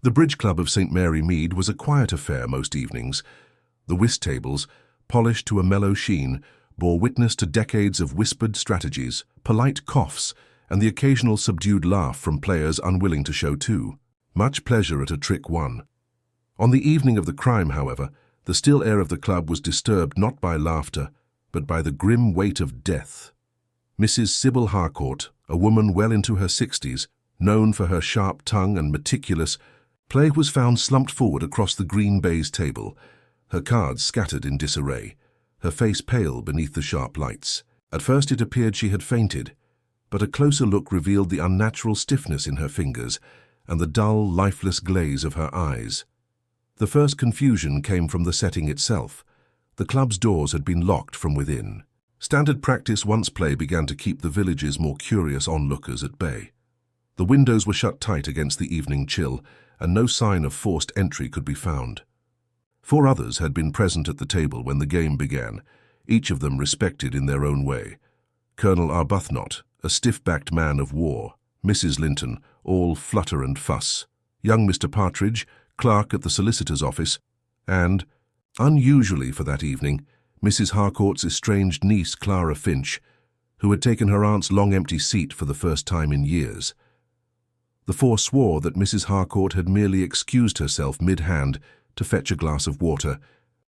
The bridge club of St. Mary Mead was a quiet affair most evenings. The whist tables, polished to a mellow sheen, bore witness to decades of whispered strategies, polite coughs, and the occasional subdued laugh from players unwilling to show too. Much pleasure at a trick won. On the evening of the crime, however, the still air of the club was disturbed not by laughter, but by the grim weight of death. Mrs. Sybil Harcourt, a woman well into her 60s, known for her sharp tongue and meticulous play, was found slumped forward across the green baize table, her cards scattered in disarray, her face pale beneath the sharp lights. At first it appeared she had fainted, but a closer look revealed the unnatural stiffness in her fingers and the dull, lifeless glaze of her eyes. The first confusion came from the setting itself. The club's doors had been locked from within. Standard practice once play began to keep the village's more curious onlookers at bay. The windows were shut tight against the evening chill, and no sign of forced entry could be found. 4 others had been present at the table when the game began, each of them respected in their own way. Colonel Arbuthnot, a stiff-backed man of war; Mrs. Linton, all flutter and fuss; young Mr. Partridge, clerk at the solicitor's office; and, unusually for that evening, Mrs. Harcourt's estranged niece Clara Finch, who had taken her aunt's long empty seat for the first time in years. The 4 swore that Mrs. Harcourt had merely excused herself mid-hand to fetch a glass of water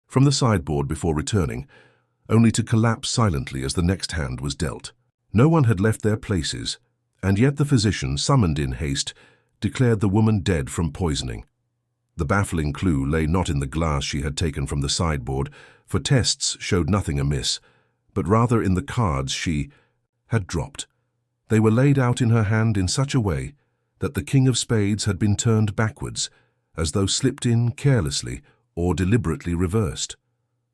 from the sideboard before returning, only to collapse silently as the next hand was dealt. No one had left their places, and yet the physician, summoned in haste, declared the woman dead from poisoning. The baffling clue lay not in the glass she had taken from the sideboard, for tests showed nothing amiss, but rather in the cards she had dropped. They were laid out in her hand in such a way that the king of spades had been turned backwards, as though slipped in carelessly or deliberately reversed.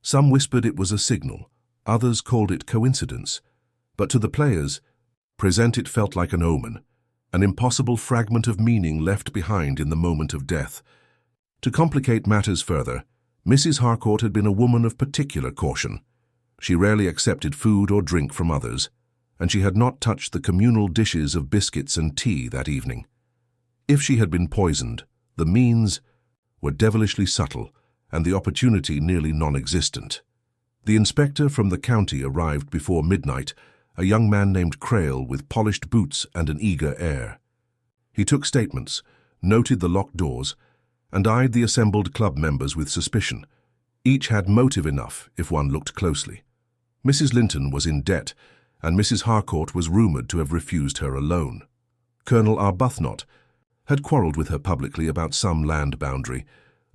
Some whispered it was a signal, others called it coincidence, but to the players present it felt like an omen, an impossible fragment of meaning left behind in the moment of death. To complicate matters further, Mrs. Harcourt had been a woman of particular caution. She rarely accepted food or drink from others, and she had not touched the communal dishes of biscuits and tea that evening. If she had been poisoned, the means were devilishly subtle and the opportunity nearly non-existent. The inspector from the county arrived before midnight, a young man named Crail with polished boots and an eager air. He took statements, noted the locked doors, and eyed the assembled club members with suspicion. Each had motive enough if one looked closely. Mrs. Linton was in debt, and Mrs. Harcourt was rumoured to have refused her a loan. Colonel Arbuthnot had quarrelled with her publicly about some land boundary,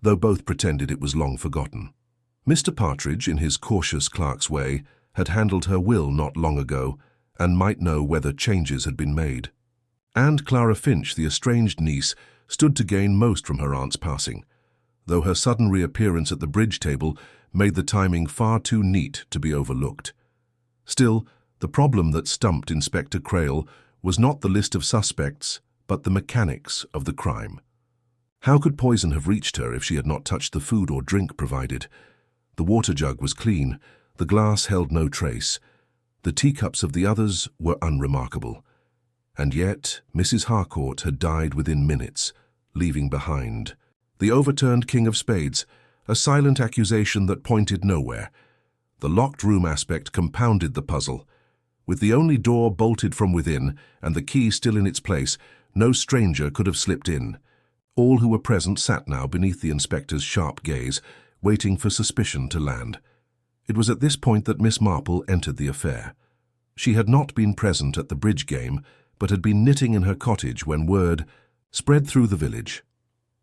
though both pretended it was long forgotten. Mr. Partridge, in his cautious clerk's way, had handled her will not long ago, and might know whether changes had been made. And Clara Finch, the estranged niece, stood to gain most from her aunt's passing, though her sudden reappearance at the bridge table made the timing far too neat to be overlooked. Still, the problem that stumped Inspector Crail was not the list of suspects, but the mechanics of the crime. How could poison have reached her if she had not touched the food or drink provided? The water jug was clean, the glass held no trace, the teacups of the others were unremarkable. And yet Mrs. Harcourt had died within minutes, leaving behind the overturned king of spades, a silent accusation that pointed nowhere. The locked room aspect compounded the puzzle. With the only door bolted from within and the key still in its place, no stranger could have slipped in. All who were present sat now beneath the inspector's sharp gaze, waiting for suspicion to land. It was at this point that Miss Marple entered the affair. She had not been present at the bridge game, but had been knitting in her cottage when word spread through the village.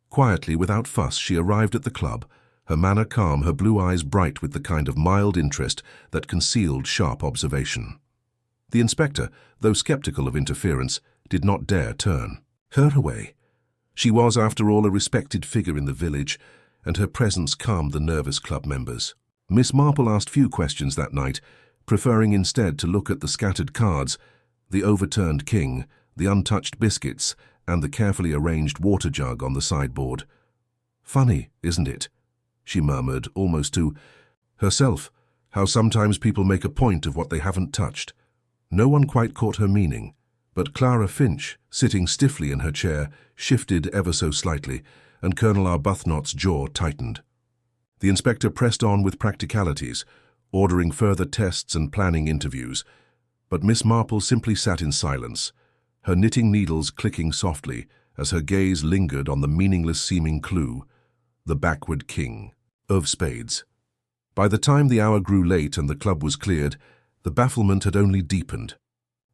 Quietly, without fuss, she arrived at the club, her manner calm, her blue eyes bright with the kind of mild interest that concealed sharp observation. The inspector, though sceptical of interference, did not dare turn her away. She was, after all, a respected figure in the village, and her presence calmed the nervous club members. Miss Marple asked few questions that night, preferring instead to look at the scattered cards, the overturned king, the untouched biscuits, and the carefully arranged water jug on the sideboard. "Funny, isn't it?" she murmured, almost to herself, "how sometimes people make a point of what they haven't touched." No one quite caught her meaning, but Clara Finch, sitting stiffly in her chair, shifted ever so slightly, and Colonel Arbuthnot's jaw tightened. The inspector pressed on with practicalities, ordering further tests and planning interviews, but Miss Marple simply sat in silence, her knitting needles clicking softly as her gaze lingered on the meaningless-seeming clue, the backward king of spades. By the time the hour grew late and the club was cleared, the bafflement had only deepened.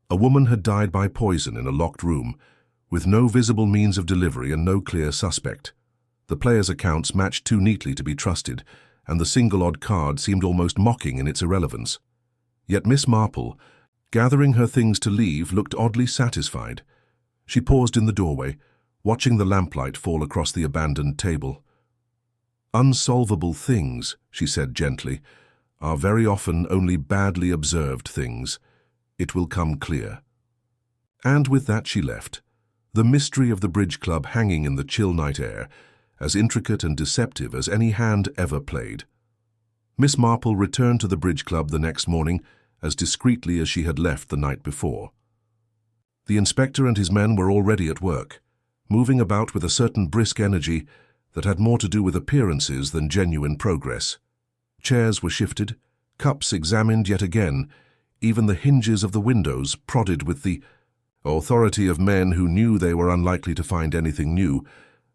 A woman had died by poison in a locked room, with no visible means of delivery and no clear suspect. The players' accounts matched too neatly to be trusted, and the single odd card seemed almost mocking in its irrelevance. Yet Miss Marple, gathering her things to leave, looked oddly satisfied. She paused in the doorway, watching the lamplight fall across the abandoned table. "Unsolvable things," she said gently, "are very often only badly observed things. It will come clear." And with that she left, the mystery of the bridge club hanging in the chill night air, as intricate and deceptive as any hand ever played. Miss Marple returned to the bridge club the next morning as discreetly as she had left the night before. The inspector and his men were already at work, moving about with a certain brisk energy that had more to do with appearances than genuine progress. Chairs were shifted, cups examined yet again, even the hinges of the windows prodded with the authority of men who knew they were unlikely to find anything new,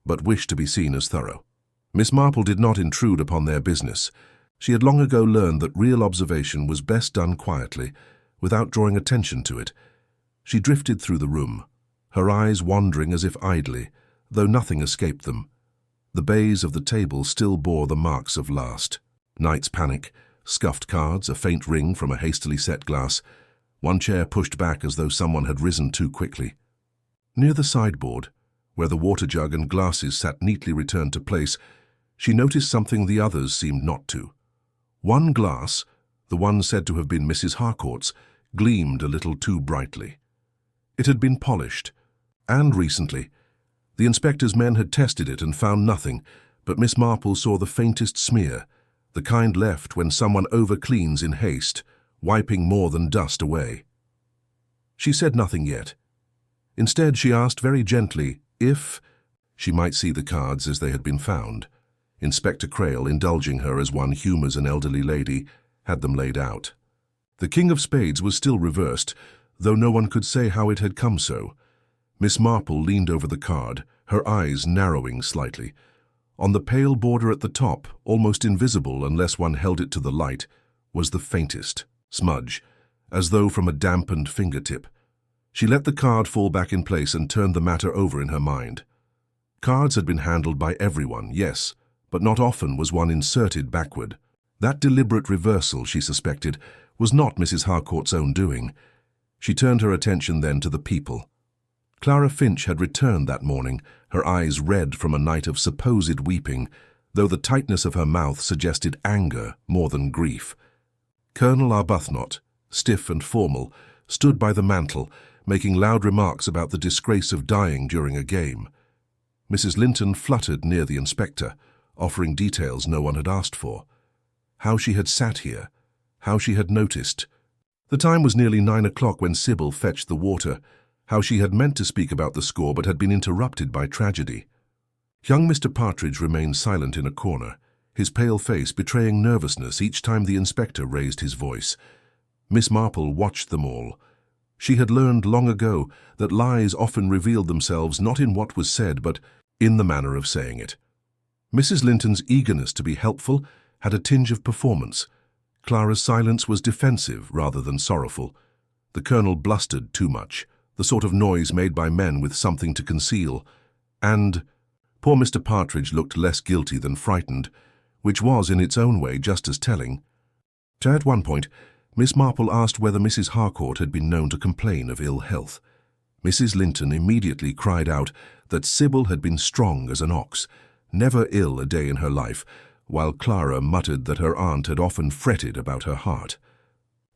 but wished to be seen as thorough. Miss Marple did not intrude upon their business. She had long ago learned that real observation was best done quietly, without drawing attention to it. She drifted through the room, her eyes wandering as if idly, though nothing escaped them. The bays of the table still bore the marks of last night's panic, scuffed cards, a faint ring from a hastily set glass, one chair pushed back as though someone had risen too quickly. Near the sideboard, where the water jug and glasses sat neatly returned to place, she noticed something the others seemed not to. One glass, the one said to have been Mrs. Harcourt's, gleamed a little too brightly. It had been polished, and recently. The inspector's men had tested it and found nothing, but Miss Marple saw the faintest smear, the kind left when someone over-cleans in haste, wiping more than dust away. She said nothing yet. Instead, she asked very gently if she might see the cards as they had been found. Inspector Crail, indulging her as one humours an elderly lady, had them laid out. The king of spades was still reversed, though no one could say how it had come so. Miss Marple leaned over the card, her eyes narrowing slightly. On the pale border at the top, almost invisible unless one held it to the light, was the faintest smudge, as though from a dampened fingertip. She let the card fall back in place and turned the matter over in her mind. Cards had been handled by everyone, yes, but not often was one inserted backward. That deliberate reversal, she suspected, was not Mrs. Harcourt's own doing. She turned her attention then to the people. Clara Finch had returned that morning, her eyes red from a night of supposed weeping, though the tightness of her mouth suggested anger more than grief. Colonel Arbuthnot, stiff and formal, stood by the mantel, making loud remarks about the disgrace of dying during a game. Mrs. Linton fluttered near the inspector, offering details no one had asked for. How she had sat here, how she had noticed. The time was nearly 9 o'clock when Sybil fetched the water, how she had meant to speak about the score but had been interrupted by tragedy. Young Mr. Partridge remained silent in a corner, his pale face betraying nervousness each time the inspector raised his voice. Miss Marple watched them all. She had learned long ago that lies often revealed themselves not in what was said but in the manner of saying it. Mrs. Linton's eagerness to be helpful had a tinge of performance. Clara's silence was defensive rather than sorrowful. The colonel blustered too much, the sort of noise made by men with something to conceal, and poor Mr. Partridge looked less guilty than frightened, which was in its own way just as telling. At one point, Miss Marple asked whether Mrs. Harcourt had been known to complain of ill health. Mrs. Linton immediately cried out that Sybil had been strong as an ox, never ill a day in her life, while Clara muttered that her aunt had often fretted about her heart.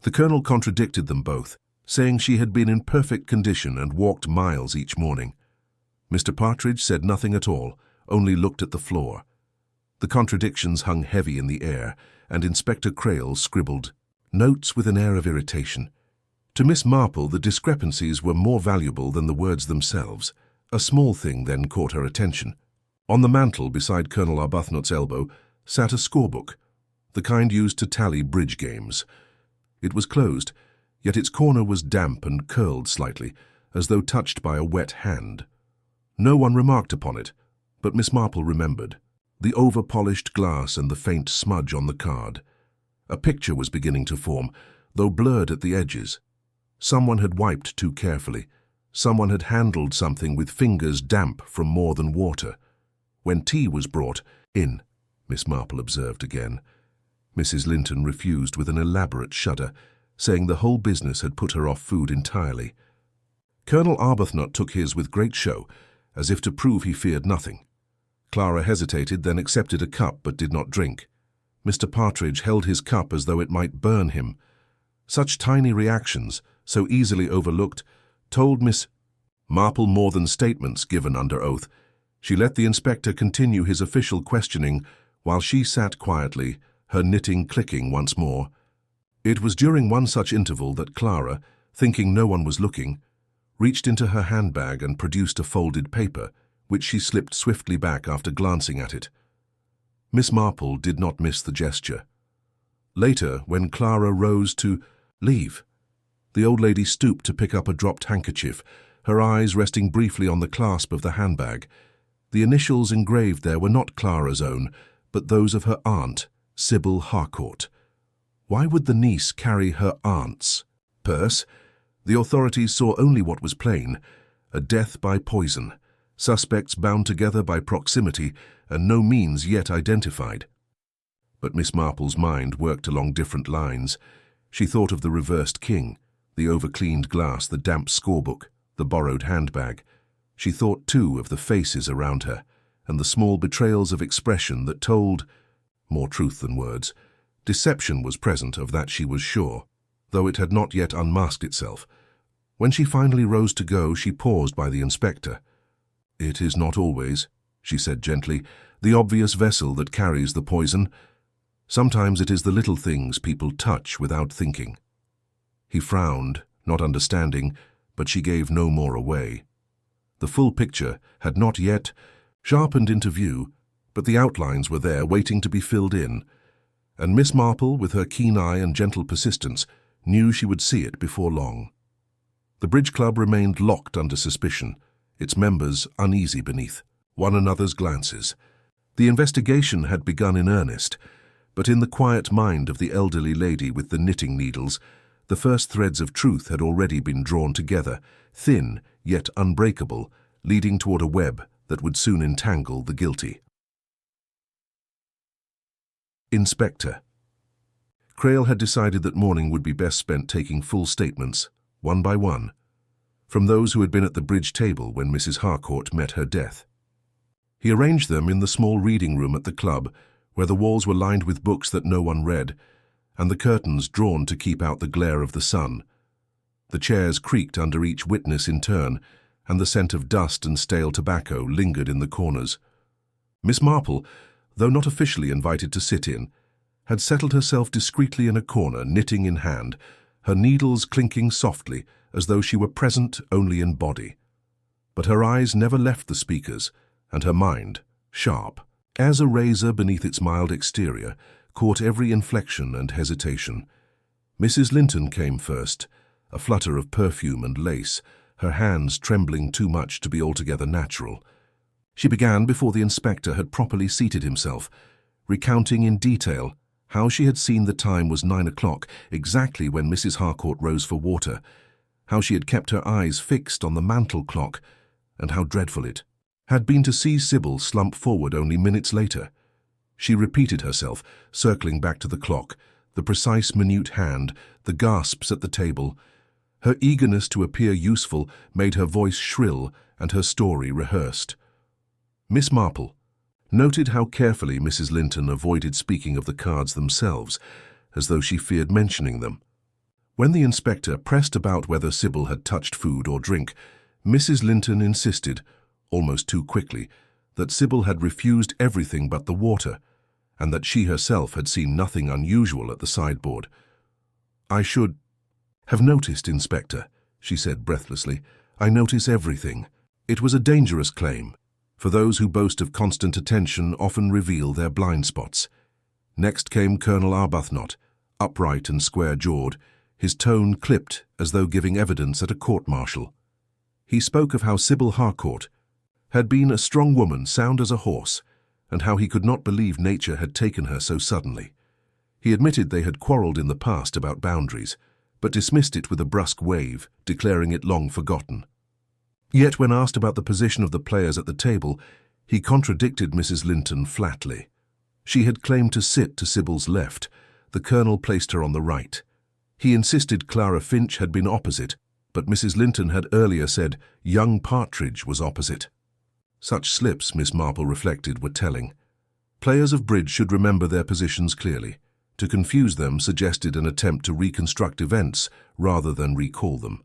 The colonel contradicted them both, saying she had been in perfect condition and walked miles each morning. Mr. Partridge said nothing at all, only looked at the floor. The contradictions hung heavy in the air, and Inspector Crail scribbled notes with an air of irritation. To Miss Marple, the discrepancies were more valuable than the words themselves. A small thing then caught her attention. On the mantel beside Colonel Arbuthnot's elbow sat a scorebook, the kind used to tally bridge games. It was closed, yet its corner was damp and curled slightly, as though touched by a wet hand. No one remarked upon it, but Miss Marple remembered. The over-polished glass and the faint smudge on the card. A picture was beginning to form, though blurred at the edges. Someone had wiped too carefully. Someone had handled something with fingers damp from more than water. When tea was brought in, Miss Marple observed again. Mrs. Linton refused with an elaborate shudder, saying the whole business had put her off food entirely. Colonel Arbuthnot took his with great show, as if to prove he feared nothing. Clara hesitated, then accepted a cup but did not drink. Mr. Partridge held his cup as though it might burn him. Such tiny reactions, so easily overlooked, told Miss Marple more than statements given under oath. She let the inspector continue his official questioning while she sat quietly, her knitting clicking once more. It was during one such interval that Clara, thinking no one was looking, reached into her handbag and produced a folded paper, which she slipped swiftly back after glancing at it. Miss Marple did not miss the gesture. Later, when Clara rose to leave, the old lady stooped to pick up a dropped handkerchief, her eyes resting briefly on the clasp of the handbag. The initials engraved there were not Clara's own, but those of her aunt, Sybil Harcourt. Why would the niece carry her aunt's purse? The authorities saw only what was plain: a death by poison, suspects bound together by proximity, and no means yet identified. But Miss Marple's mind worked along different lines. She thought of the reversed king, the over-cleaned glass, the damp scorebook, the borrowed handbag. She thought, too, of the faces around her, and the small betrayals of expression that told more truth than words. Deception was present, of that she was sure, though it had not yet unmasked itself. When she finally rose to go, she paused by the inspector. "It is not always," she said gently, "the obvious vessel that carries the poison. Sometimes it is the little things people touch without thinking." He frowned, not understanding, but she gave no more away. The full picture had not yet sharpened into view, but the outlines were there waiting to be filled in, and Miss Marple, with her keen eye and gentle persistence, knew she would see it before long. The bridge club remained locked under suspicion, its members uneasy beneath one another's glances. The investigation had begun in earnest, but in the quiet mind of the elderly lady with the knitting needles, the first threads of truth had already been drawn together, thin yet unbreakable, leading toward a web that would soon entangle the guilty. Inspector. Crail had decided that morning would be best spent taking full statements, one by one, from those who had been at the bridge table when Mrs. Harcourt met her death. He arranged them in the small reading room at the club, where the walls were lined with books that no one read, and the curtains drawn to keep out the glare of the sun. The chairs creaked under each witness in turn, and the scent of dust and stale tobacco lingered in the corners. Miss Marple, though not officially invited to sit in, had settled herself discreetly in a corner, knitting in hand, her needles clinking softly as though she were present only in body. But her eyes never left the speakers, and her mind, sharp as a razor beneath its mild exterior, caught every inflection and hesitation. Mrs. Linton came first, a flutter of perfume and lace, her hands trembling too much to be altogether natural. She began before the inspector had properly seated himself, recounting in detail how she had seen the time was 9 o'clock, exactly when Mrs. Harcourt rose for water, how she had kept her eyes fixed on the mantel clock, and how dreadful it had been to see Sybil slump forward only minutes later. She repeated herself, circling back to the clock, the precise minute hand, the gasps at the table. Her eagerness to appear useful made her voice shrill and her story rehearsed. Miss Marple noted how carefully Mrs. Linton avoided speaking of the cards themselves, as though she feared mentioning them. When the inspector pressed about whether Sybil had touched food or drink, Mrs. Linton insisted, almost too quickly, that Sybil had refused everything but the water, and that she herself had seen nothing unusual at the sideboard. "I should have noticed, Inspector," she said breathlessly. "I notice everything. It was a dangerous claim. for those who boast of constant attention often reveal their blind spots. Next came Colonel Arbuthnot, upright and square-jawed, his tone clipped as though giving evidence at a court-martial. He spoke of how Sybil Harcourt had been a strong woman, sound as a horse, and how he could not believe nature had taken her so suddenly. He admitted they had quarrelled in the past about boundaries, but dismissed it with a brusque wave, declaring it long forgotten. Yet when asked about the position of the players at the table, he contradicted Mrs. Linton flatly. She had claimed to sit to Sybil's left. The Colonel placed her on the right. He insisted Clara Finch had been opposite, but Mrs. Linton had earlier said young Partridge was opposite. Such slips, Miss Marple reflected, were telling. Players of bridge should remember their positions clearly. To confuse them suggested an attempt to reconstruct events rather than recall them.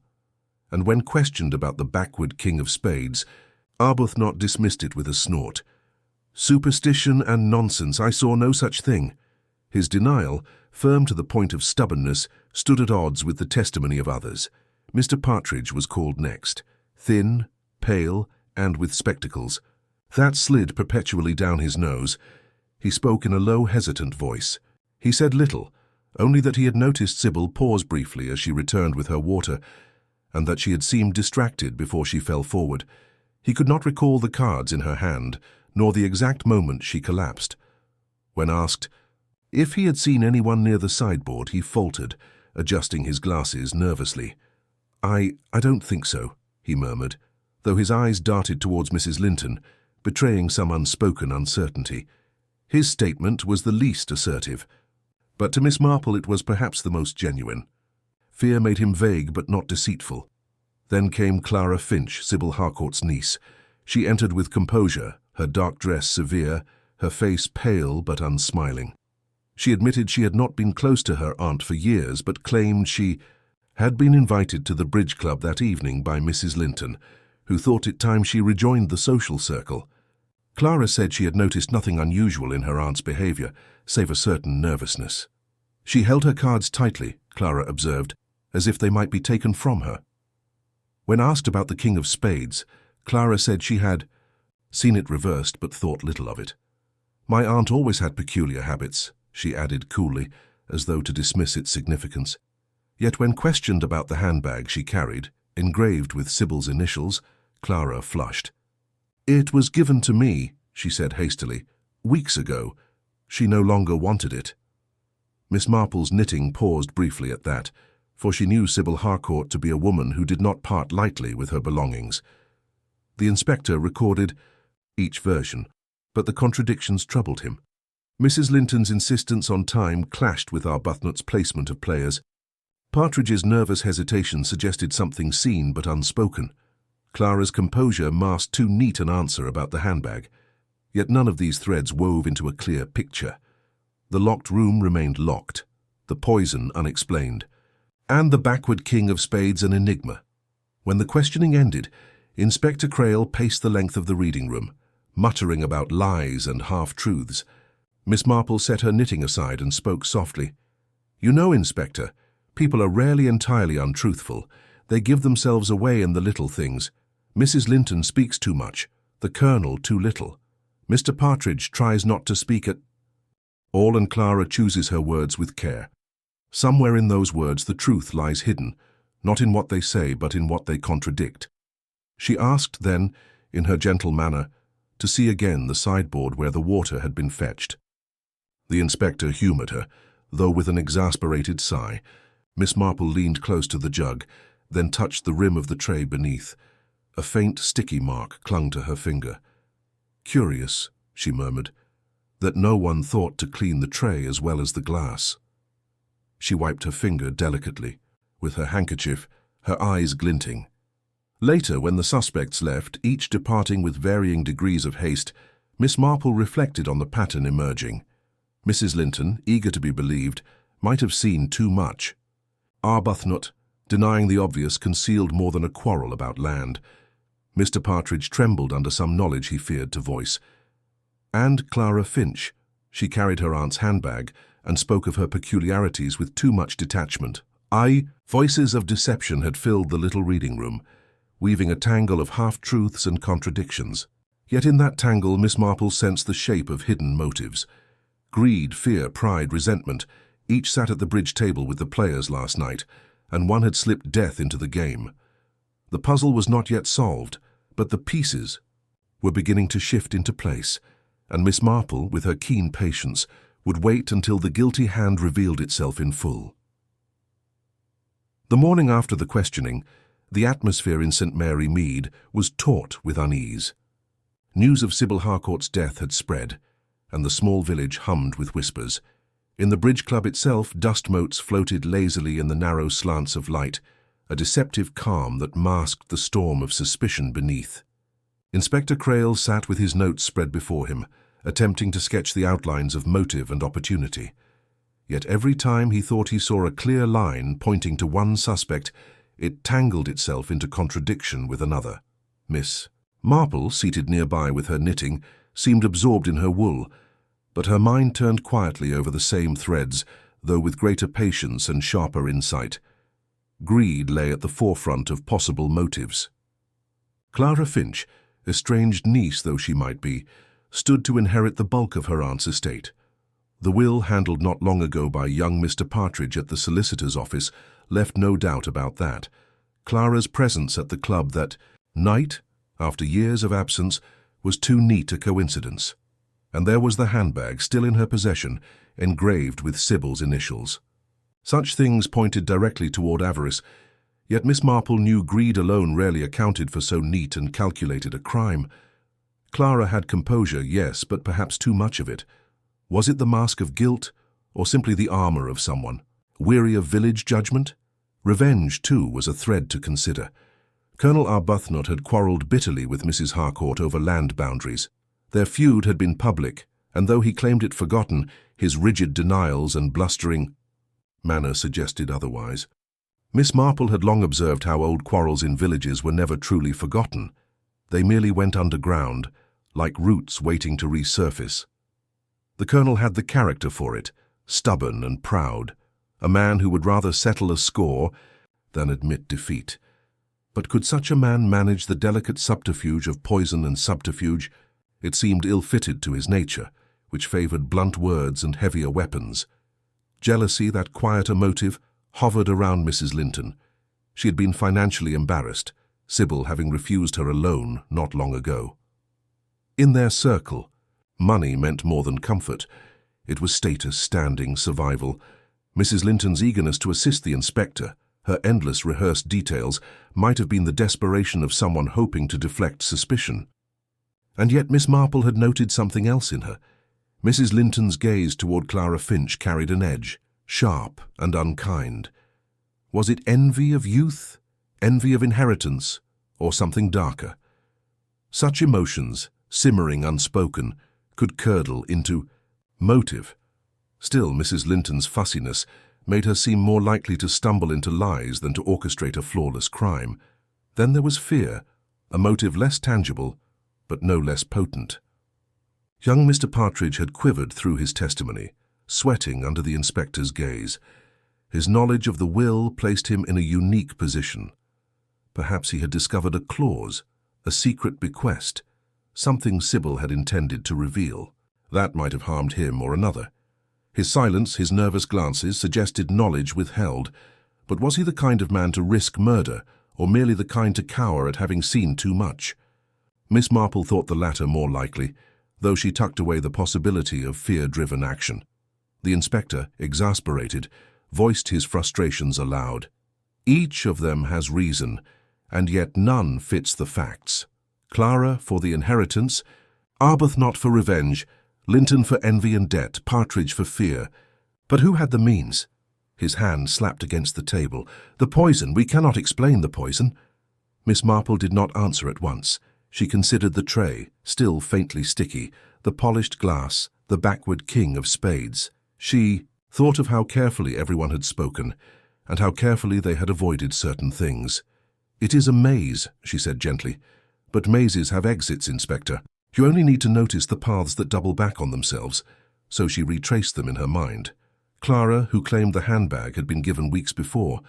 And when questioned about the backward King of Spades, Arbuthnot dismissed it with a snort. Superstition and nonsense, I saw no such thing. His denial, firm to the point of stubbornness, stood at odds with the testimony of others. Mr. Partridge was called next, thin, pale, and with spectacles. That slid perpetually down his nose. He spoke in a low, hesitant voice. He said little, only that he had noticed Sybil pause briefly as she returned with her water, and that she had seemed distracted before she fell forward. He could not recall the cards in her hand, nor the exact moment she collapsed. When asked if he had seen anyone near the sideboard, he faltered, adjusting his glasses nervously. I don't think so," he murmured, though his eyes darted towards Mrs. Linton, betraying some unspoken uncertainty. His statement was the least assertive, but to Miss Marple it was perhaps the most genuine. Fear made him vague but not deceitful. Then came Clara Finch, Sybil Harcourt's niece. She entered with composure, her dark dress severe, her face pale but unsmiling. She admitted she had not been close to her aunt for years, but claimed she had been invited to the bridge club that evening by Mrs. Linton, who thought it time she rejoined the social circle. Clara said she had noticed nothing unusual in her aunt's behaviour, save a certain nervousness. She held her cards tightly, Clara observed, as if they might be taken from her. When asked about the King of Spades, Clara said she had seen it reversed but thought little of it. "My aunt always had peculiar habits," she added coolly, as though to dismiss its significance. Yet when questioned about the handbag she carried, engraved with Sybil's initials, Clara flushed. "It was given to me," she said hastily, "weeks ago. She no longer wanted it." Miss Marple's knitting paused briefly at that, for she knew Sybil Harcourt to be a woman who did not part lightly with her belongings. The inspector recorded each version, but the contradictions troubled him. Mrs. Linton's insistence on time clashed with Arbuthnot's placement of players. Partridge's nervous hesitation suggested something seen but unspoken. Clara's composure masked too neat an answer about the handbag. Yet none of these threads wove into a clear picture. The locked room remained locked, the poison unexplained, and the backward King of Spades an enigma. When the questioning ended, Inspector Crail paced the length of the reading room, muttering about lies and half-truths. Miss Marple set her knitting aside and spoke softly. "You know, Inspector, people are rarely entirely untruthful. They give themselves away in the little things. Mrs. Linton speaks too much, the Colonel too little. Mr. Partridge tries not to speak at all, and Clara chooses her words with care. Somewhere in those words the truth lies hidden, not in what they say but in what they contradict." She asked then, in her gentle manner, to see again the sideboard where the water had been fetched. The inspector humoured her, though with an exasperated sigh. Miss Marple leaned close to the jug, then touched the rim of the tray beneath. A faint, sticky mark clung to her finger. "Curious," she murmured, "that no one thought to clean the tray as well as the glass." She wiped her finger delicately, with her handkerchief, her eyes glinting. Later, when the suspects left, each departing with varying degrees of haste, Miss Marple reflected on the pattern emerging. Mrs. Linton, eager to be believed, might have seen too much. Arbuthnot, denying the obvious, concealed more than a quarrel about land. Mr. Partridge trembled under some knowledge he feared to voice. And Clara Finch. She carried her aunt's handbag and spoke of her peculiarities with too much detachment. Voices of deception had filled the little reading room, weaving a tangle of half-truths and contradictions. Yet in that tangle, Miss Marple sensed the shape of hidden motives. Greed, fear, pride, resentment, each sat at the bridge table with the players last night, and one had slipped death into the game. The puzzle was not yet solved, but the pieces were beginning to shift into place, and Miss Marple, with her keen patience, would wait until the guilty hand revealed itself in full. The morning after the questioning, the atmosphere in St. Mary Mead was taut with unease. News of Sybil Harcourt's death had spread, and the small village hummed with whispers. In the bridge club itself, dust motes floated lazily in the narrow slants of light, a deceptive calm that masked the storm of suspicion beneath. Inspector Crail sat with his notes spread before him, attempting to sketch the outlines of motive and opportunity. Yet every time he thought he saw a clear line pointing to one suspect, it tangled itself into contradiction with another. Miss Marple, seated nearby with her knitting, seemed absorbed in her wool, but her mind turned quietly over the same threads, though with greater patience and sharper insight. Greed lay at the forefront of possible motives. Clara Finch, estranged niece though she might be, stood to inherit the bulk of her aunt's estate. The will, handled not long ago by young Mr. Partridge at the solicitor's office, left no doubt about that. Clara's presence at the club that night, after years of absence, was too neat a coincidence. And there was the handbag, still in her possession, engraved with Sybil's initials. Such things pointed directly toward avarice, yet Miss Marple knew greed alone rarely accounted for so neat and calculated a crime. Clara had composure, yes, but perhaps too much of it. Was it the mask of guilt, or simply the armor of someone? Weary of village judgment? Revenge, too, was a thread to consider. Colonel Arbuthnot had quarrelled bitterly with Mrs. Harcourt over land boundaries. Their feud had been public, and though he claimed it forgotten, his rigid denials and blustering manner suggested otherwise. Miss Marple had long observed how old quarrels in villages were never truly forgotten. They merely went underground, like roots waiting to resurface. The colonel had the character for it, stubborn and proud, a man who would rather settle a score than admit defeat. But could such a man manage the delicate subterfuge of poison and subterfuge? It seemed ill-fitted to his nature, which favoured blunt words and heavier weapons. Jealousy, that quieter motive, hovered around Mrs. Linton. She had been financially embarrassed, Sybil having refused her a loan not long ago. In their circle, money meant more than comfort. It was status, standing, survival. Mrs. Linton's eagerness to assist the inspector, her endless rehearsed details, might have been the desperation of someone hoping to deflect suspicion. And yet Miss Marple had noted something else in her. Mrs. Linton's gaze toward Clara Finch carried an edge, sharp and unkind. Was it envy of youth, envy of inheritance, or something darker? Such emotions, simmering unspoken, could curdle into motive. Still, Mrs. Linton's fussiness made her seem more likely to stumble into lies than to orchestrate a flawless crime. Then there was fear, a motive less tangible, but no less potent. Young Mr. Partridge had quivered through his testimony, sweating under the inspector's gaze. His knowledge of the will placed him in a unique position. Perhaps he had discovered a clause, a secret bequest, something Sybil had intended to reveal. That might have harmed him or another. His silence, his nervous glances, suggested knowledge withheld. But was he the kind of man to risk murder, or merely the kind to cower at having seen too much? Miss Marple thought the latter more likely, though she tucked away the possibility of fear-driven action. The inspector, exasperated, voiced his frustrations aloud. Each of them has reason, and yet none fits the facts. Clara for the inheritance, Arbuthnot for revenge, Linton for envy and debt, Partridge for fear. But who had the means? His hand slapped against the table. The poison, we cannot explain the poison. Miss Marple did not answer at once. She considered the tray, still faintly sticky, the polished glass, the backward king of spades. She thought of how carefully everyone had spoken, and how carefully they had avoided certain things. "It is a maze," she said gently. "But mazes have exits, Inspector. You only need to notice the paths that double back on themselves." So she retraced them in her mind. Clara, who claimed the handbag had been given weeks before,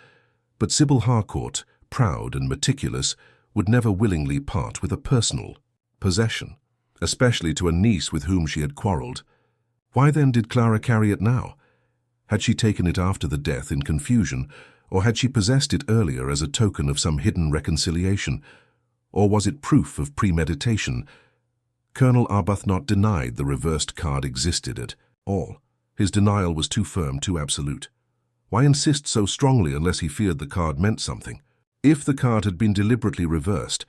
but Sybil Harcourt, proud and meticulous, would never willingly part with a personal possession. especially to a niece with whom she had quarrelled. Why then did Clara carry it now? Had she taken it after the death in confusion, or had she possessed it earlier as a token of some hidden reconciliation? Or was it proof of premeditation? Colonel Arbuthnot denied the reversed card existed at all. His denial was too firm, too absolute. Why insist so strongly unless he feared the card meant something? If the card had been deliberately reversed,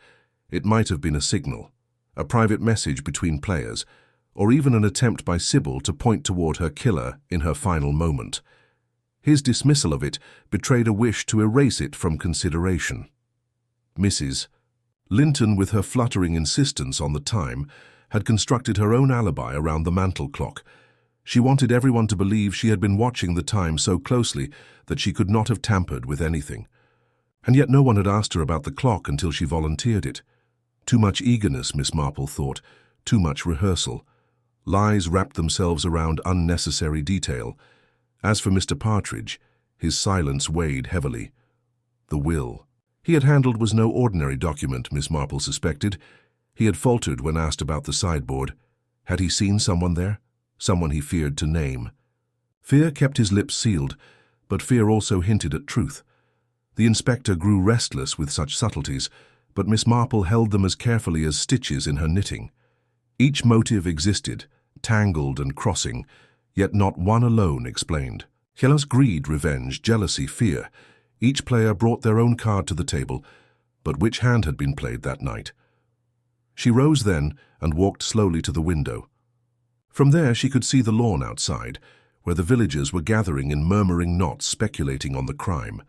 it might have been a signal, a private message between players, or even an attempt by Sybil to point toward her killer in her final moment. His dismissal of it betrayed a wish to erase it from consideration. Mrs. Linton, with her fluttering insistence on the time, had constructed her own alibi around the mantel clock. She wanted everyone to believe she had been watching the time so closely that she could not have tampered with anything. And yet no one had asked her about the clock until she volunteered it. Too much eagerness, Miss Marple thought, too much rehearsal. Lies wrapped themselves around unnecessary detail. As for Mr. Partridge, his silence weighed heavily. The will he had handled was no ordinary document, Miss Marple suspected. He had faltered when asked about the sideboard. Had he seen someone there? Someone he feared to name. Fear kept his lips sealed, but fear also hinted at truth. The inspector grew restless with such subtleties, but Miss Marple held them as carefully as stitches in her knitting. Each motive existed, tangled and crossing, yet not one alone explained. Jealous greed, revenge, jealousy, fear. Each player brought their own card to the table, but which hand had been played that night? She rose then and walked slowly to the window. From there she could see the lawn outside, where the villagers were gathering in murmuring knots speculating on the crime.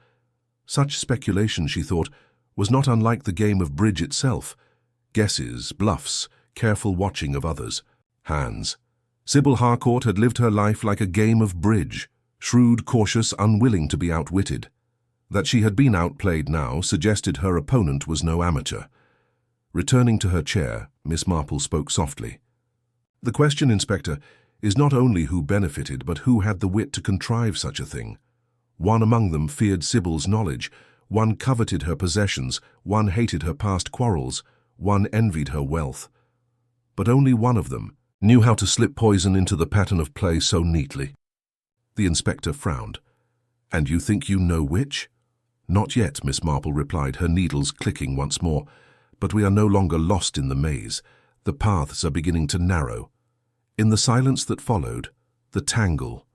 Such speculation, she thought, was not unlike the game of bridge itself. Guesses, bluffs, careful watching of others. Hands. Sybil Harcourt had lived her life like a game of bridge, shrewd, cautious, unwilling to be outwitted. That she had been outplayed now suggested her opponent was no amateur. Returning to her chair, Miss Marple spoke softly. "The question, Inspector, is not only who benefited, but who had the wit to contrive such a thing. One among them feared Sybil's knowledge, one coveted her possessions, one hated her past quarrels, one envied her wealth. But only one of them knew how to slip poison into the pattern of play so neatly." The inspector frowned. "And you think you know which?" "Not yet," Miss Marple replied, her needles clicking once more. "But we are no longer lost in the maze. The paths are beginning to narrow." In the silence that followed, the tangle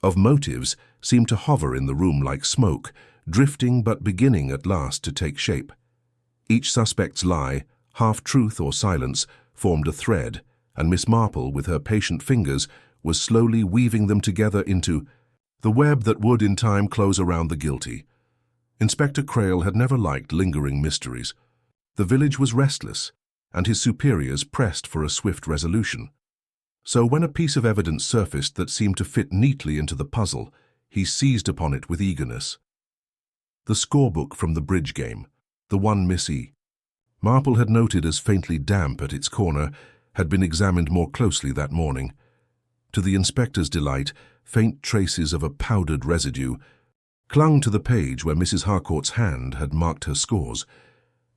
of motives seemed to hover in the room like smoke, drifting but beginning at last to take shape. Each suspect's lie, half-truth or silence, formed a thread, and Miss Marple, with her patient fingers, was slowly weaving them together into the web that would in time close around the guilty. Inspector Crail had never liked lingering mysteries. The village was restless, and his superiors pressed for a swift resolution. So when a piece of evidence surfaced that seemed to fit neatly into the puzzle, he seized upon it with eagerness. The scorebook from the bridge game, the one Miss E. Marple had noted as faintly damp at its corner, had been examined more closely that morning. To the inspector's delight, faint traces of a powdered residue clung to the page where Mrs. Harcourt's hand had marked her scores.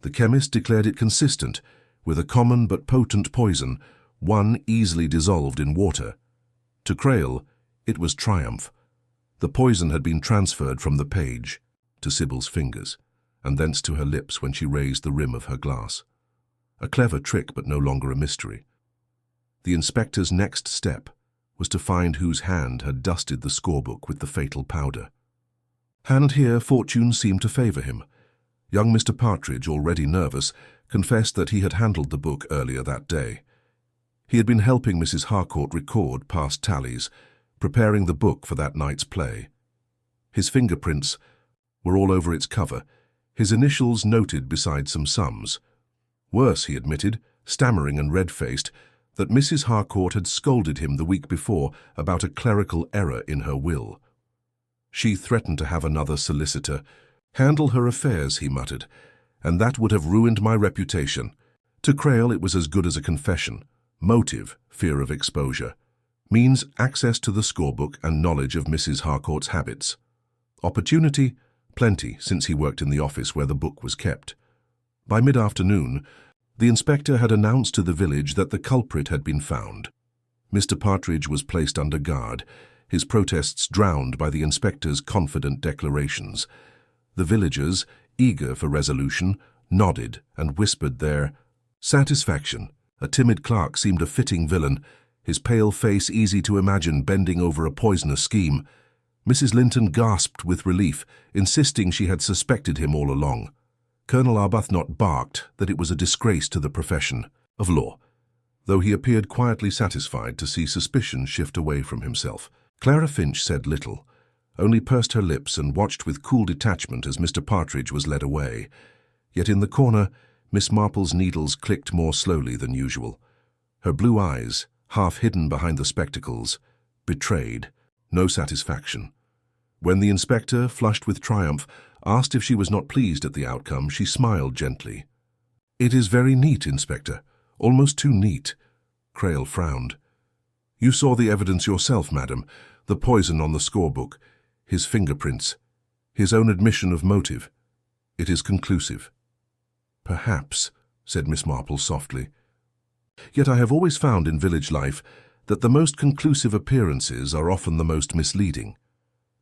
The chemist declared it consistent with a common but potent poison, one easily dissolved in water. To Crail, it was triumph. The poison had been transferred from the page to Sybil's fingers, and thence to her lips when she raised the rim of her glass. A clever trick, but no longer a mystery. The inspector's next step was to find whose hand had dusted the scorebook with the fatal powder. And here fortune seemed to favour him. Young Mr. Partridge, already nervous, confessed that he had handled the book earlier that day. He had been helping Mrs. Harcourt record past tallies, preparing the book for that night's play. His fingerprints were all over its cover, his initials noted beside some sums. Worse, he admitted, stammering and red-faced, that Mrs. Harcourt had scolded him the week before about a clerical error in her will. She threatened to have another solicitor. "Handle her affairs," he muttered, "and that would have ruined my reputation." To Crail it was as good as a confession. Motive, fear of exposure. Means, access to the scorebook and knowledge of Mrs. Harcourt's habits. Opportunity, plenty, since he worked in the office where the book was kept. By mid-afternoon, The inspector had announced to the village that the culprit had been found. Mr. Partridge was placed under guard, his protests drowned by the inspector's confident declarations. The villagers, eager for resolution, nodded and whispered their satisfaction. A timid clerk seemed a fitting villain, his pale face easy to imagine bending over a poisonous scheme. Mrs. Linton gasped with relief, insisting she had suspected him all along. Colonel Arbuthnot barked that it was a disgrace to the profession of law, though he appeared quietly satisfied to see suspicion shift away from himself. Clara Finch said little, only pursed her lips and watched with cool detachment as Mr. Partridge was led away. Yet in the corner, Miss Marple's needles clicked more slowly than usual. Her blue eyes, half hidden behind the spectacles, betrayed no satisfaction. When the inspector, flushed with triumph, asked if she was not pleased at the outcome, she smiled gently. "It is very neat, Inspector. Almost too neat." Crail frowned. "You saw the evidence yourself, madam. The poison on the scorebook, his fingerprints, his own admission of motive. It is conclusive." "Perhaps," said Miss Marple softly. "Yet I have always found in village life that the most conclusive appearances are often the most misleading."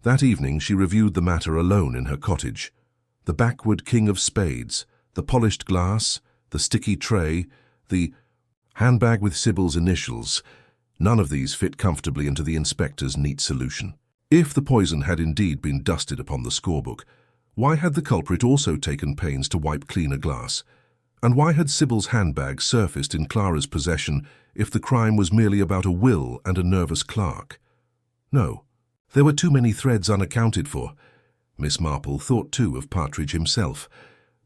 That evening she reviewed the matter alone in her cottage. The backward king of spades, the polished glass, the sticky tray, the handbag with Sybil's initials, none of these fit comfortably into the inspector's neat solution. If the poison had indeed been dusted upon the scorebook, why had the culprit also taken pains to wipe clean a glass? And why had Sybil's handbag surfaced in Clara's possession if the crime was merely about a will and a nervous clerk? No. There were too many threads unaccounted for. Miss Marple thought too of Partridge himself.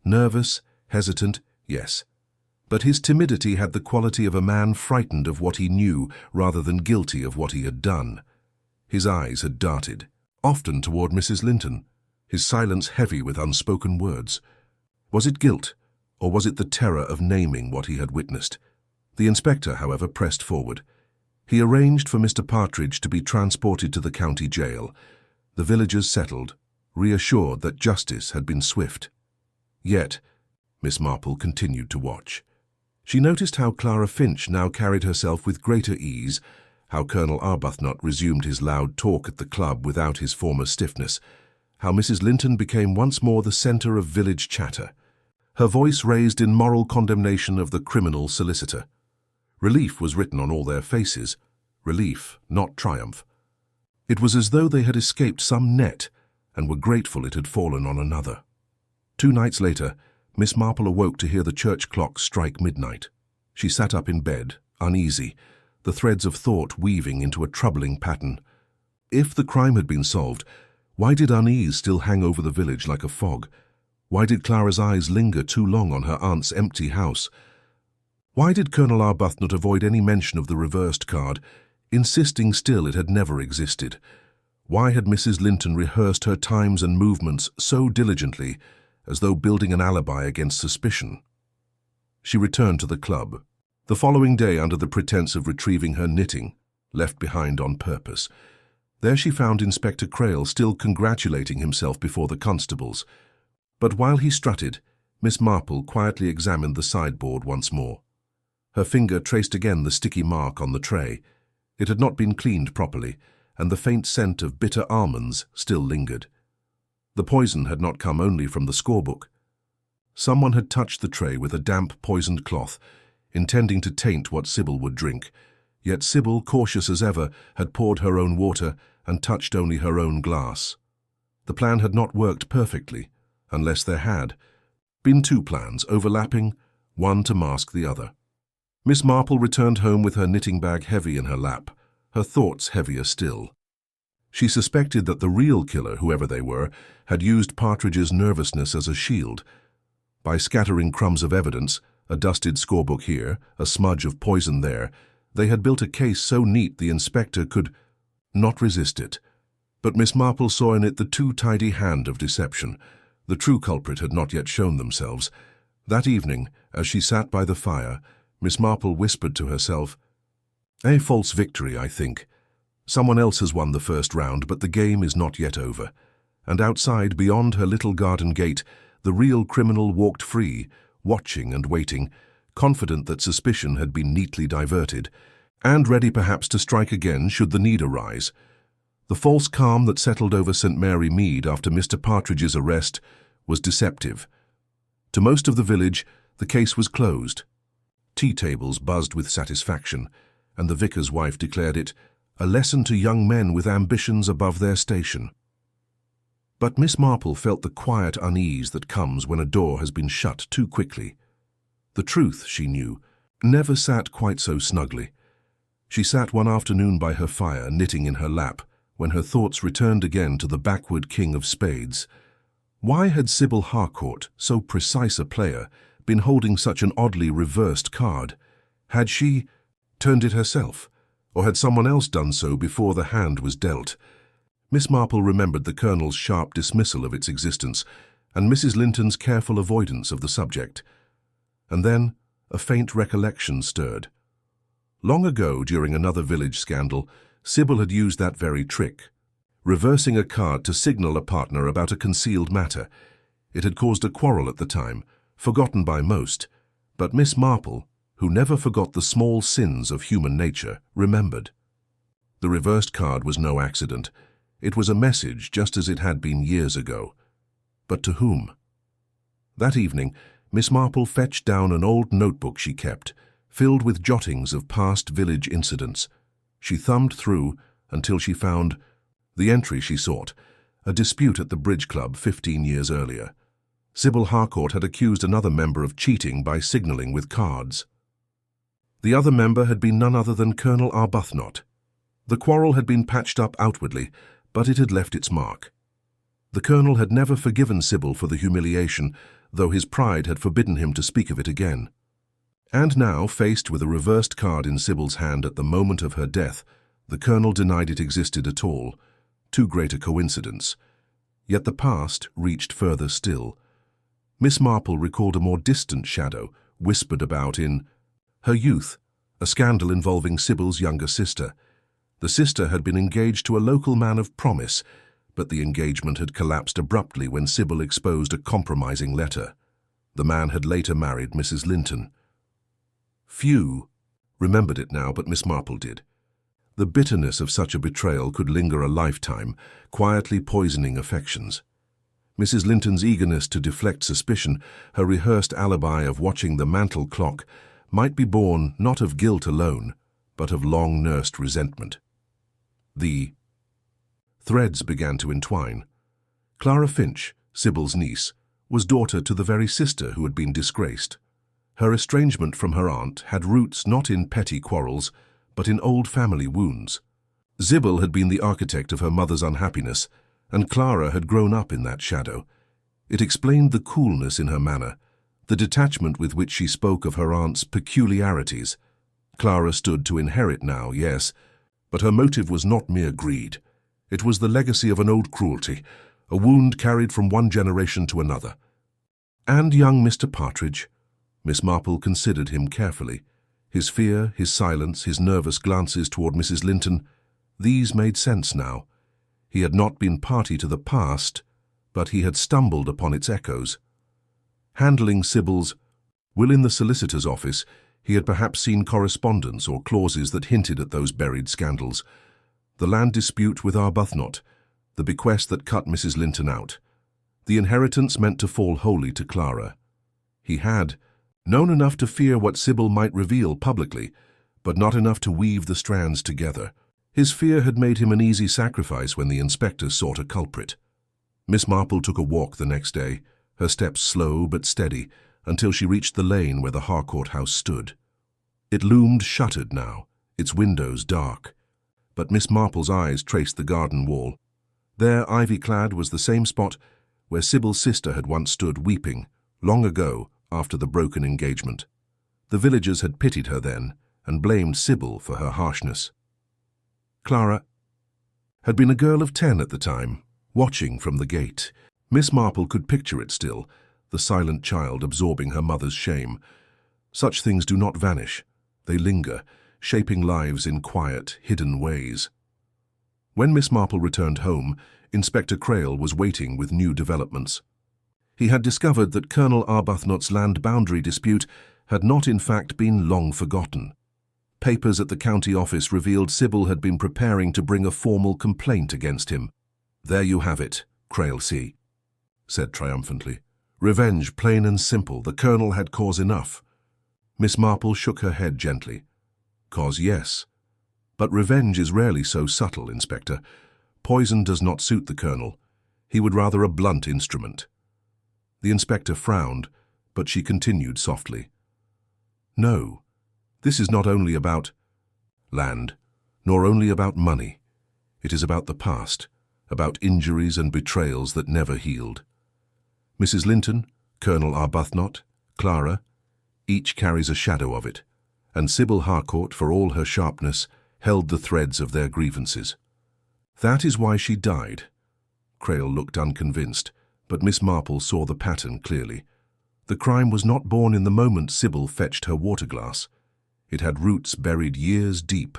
Nervous, hesitant, yes. But his timidity had the quality of a man frightened of what he knew rather than guilty of what he had done. His eyes had darted, often toward Mrs. Linton, his silence heavy with unspoken words. Was it guilt, or was it the terror of naming what he had witnessed? The inspector, however, pressed forward. He arranged for Mr. Partridge to be transported to the county jail. The villagers settled, reassured that justice had been swift. Yet, Miss Marple continued to watch. She noticed how Clara Finch now carried herself with greater ease, how Colonel Arbuthnot resumed his loud talk at the club without his former stiffness, how Mrs. Linton became once more the centre of village chatter, her voice raised in moral condemnation of the criminal solicitor. Relief was written on all their faces, relief, not triumph. It was as though they had escaped some net and were grateful it had fallen on another. 2 nights later, Miss Marple awoke to hear the church clock strike midnight. She sat up in bed, uneasy, the threads of thought weaving into a troubling pattern. If the crime had been solved, why did unease still hang over the village like a fog? Why did Clara's eyes linger too long on her aunt's empty house? Why did Colonel Arbuthnot avoid any mention of the reversed card, insisting still it had never existed? Why had Mrs. Linton rehearsed her times and movements so diligently, as though building an alibi against suspicion? She returned to the club. The following day, under the pretense of retrieving her knitting, left behind on purpose, there she found Inspector Crail still congratulating himself before the constables. But while he strutted, Miss Marple quietly examined the sideboard once more. Her finger traced again the sticky mark on the tray. It had not been cleaned properly, and the faint scent of bitter almonds still lingered. The poison had not come only from the scorebook. Someone had touched the tray with a damp, poisoned cloth, intending to taint what Sybil would drink. Yet Sybil, cautious as ever, had poured her own water and touched only her own glass. The plan had not worked perfectly, unless there had been 2 plans overlapping, one to mask the other. Miss Marple returned home with her knitting bag heavy in her lap, her thoughts heavier still. She suspected that the real killer, whoever they were, had used Partridge's nervousness as a shield. By scattering crumbs of evidence, a dusted scorebook here, a smudge of poison there, they had built a case so neat the inspector could not resist it. But Miss Marple saw in it the too tidy hand of deception. The true culprit had not yet shown themselves. That evening, as she sat by the fire, Miss Marple whispered to herself, "A false victory, I think. Someone else has won the first round, but the game is not yet over." And outside, beyond her little garden gate, the real criminal walked free, watching and waiting, confident that suspicion had been neatly diverted, and ready perhaps to strike again should the need arise. The false calm that settled over St. Mary Mead after Mr. Partridge's arrest was deceptive. To most of the village, the case was closed. Tea tables buzzed with satisfaction, and the vicar's wife declared it a lesson to young men with ambitions above their station. But Miss Marple felt the quiet unease that comes when a door has been shut too quickly. The truth, she knew, never sat quite so snugly. She sat one afternoon by her fire, knitting in her lap, when her thoughts returned again to the backward king of spades. Why had Sybil Harcourt, so precise a player, been holding such an oddly reversed card? Had she turned it herself, or had someone else done so before the hand was dealt? Miss Marple remembered the Colonel's sharp dismissal of its existence, and Mrs. Linton's careful avoidance of the subject. And then a faint recollection stirred. Long ago, during another village scandal, Sybil had used that very trick, reversing a card to signal a partner about a concealed matter. It had caused a quarrel at the time, forgotten by most, but Miss Marple, who never forgot the small sins of human nature, remembered. The reversed card was no accident. It was a message just as it had been years ago. But to whom? That evening, Miss Marple fetched down an old notebook she kept, filled with jottings of past village incidents. She thumbed through until she found the entry she sought, a dispute at the bridge club 15 years earlier. Sybil Harcourt had accused another member of cheating by signalling with cards. The other member had been none other than Colonel Arbuthnot. The quarrel had been patched up outwardly, but it had left its mark. The Colonel had never forgiven Sybil for the humiliation, though his pride had forbidden him to speak of it again. And now, faced with a reversed card in Sybil's hand at the moment of her death, the Colonel denied it existed at all. Too great a coincidence. Yet the past reached further still. Miss Marple recalled a more distant shadow, whispered about in her youth, a scandal involving Sybil's younger sister. The sister had been engaged to a local man of promise, but the engagement had collapsed abruptly when Sybil exposed a compromising letter. The man had later married Mrs. Linton. Few remembered it now, but Miss Marple did. The bitterness of such a betrayal could linger a lifetime, quietly poisoning affections. Mrs. Linton's eagerness to deflect suspicion, her rehearsed alibi of watching the mantel clock, might be born not of guilt alone, but of long-nursed resentment. The threads began to entwine. Clara Finch, Sybil's niece, was daughter to the very sister who had been disgraced. Her estrangement from her aunt had roots not in petty quarrels, but in old family wounds. Sybil had been the architect of her mother's unhappiness, and Clara had grown up in that shadow. It explained the coolness in her manner, the detachment with which she spoke of her aunt's peculiarities. Clara stood to inherit now, yes, but her motive was not mere greed. It was the legacy of an old cruelty, a wound carried from one generation to another. And young Mr. Partridge. Miss Marple considered him carefully. His fear, his silence, his nervous glances toward Mrs. Linton, these made sense now. He had not been party to the past, but he had stumbled upon its echoes. Handling Sybil's will in the solicitor's office, he had perhaps seen correspondence or clauses that hinted at those buried scandals. The land dispute with Arbuthnot, the bequest that cut Mrs. Linton out, the inheritance meant to fall wholly to Clara. He had known enough to fear what Sybil might reveal publicly, but not enough to weave the strands together. His fear had made him an easy sacrifice when the inspectors sought a culprit. Miss Marple took a walk the next day, her steps slow but steady, until she reached the lane where the Harcourt house stood. It loomed shuttered now, its windows dark, but Miss Marple's eyes traced the garden wall. There, ivy-clad, was the same spot where Sybil's sister had once stood weeping, long ago, after the broken engagement. The villagers had pitied her then, and blamed Sybil for her harshness. Clara had been a girl of 10 at the time, watching from the gate. Miss Marple could picture it still, the silent child absorbing her mother's shame. Such things do not vanish. They linger, shaping lives in quiet, hidden ways. When Miss Marple returned home, Inspector Crail was waiting with new developments. He had discovered that Colonel Arbuthnot's land boundary dispute had not in fact been long forgotten. Papers at the county office revealed Sybil had been preparing to bring a formal complaint against him. "There you have it, Crailsea," said triumphantly. "Revenge, plain and simple. The Colonel had cause enough." Miss Marple shook her head gently. "Cause, yes. But revenge is rarely so subtle, Inspector. Poison does not suit the Colonel. He would rather a blunt instrument." The inspector frowned, but she continued softly. "No, this is not only about land, nor only about money. It is about the past, about injuries and betrayals that never healed. Mrs. Linton, Colonel Arbuthnot, Clara, each carries a shadow of it, and Sybil Harcourt, for all her sharpness, held the threads of their grievances. That is why she died." Crail looked unconvinced, but Miss Marple saw the pattern clearly. The crime was not born in the moment Sybil fetched her water-glass. It had roots buried years deep,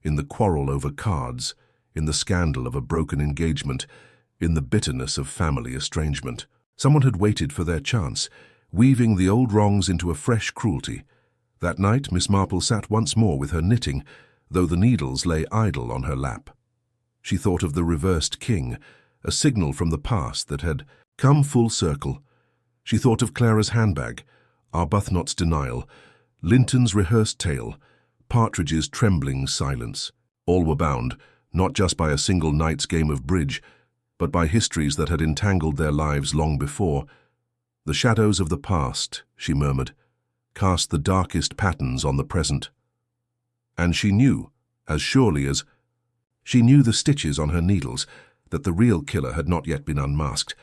in the quarrel over cards, in the scandal of a broken engagement, in the bitterness of family estrangement. Someone had waited for their chance, weaving the old wrongs into a fresh cruelty. That night Miss Marple sat once more with her knitting, though the needles lay idle on her lap. She thought of the reversed king, a signal from the past that had come full circle. She thought of Clara's handbag, Arbuthnot's denial, Linton's rehearsed tale, Partridge's trembling silence. All were bound, not just by a single night's game of bridge, but by histories that had entangled their lives long before. "The shadows of the past," she murmured, "cast the darkest patterns on the present." And she knew, as surely as she knew the stitches on her needles, that the real killer had not yet been unmasked,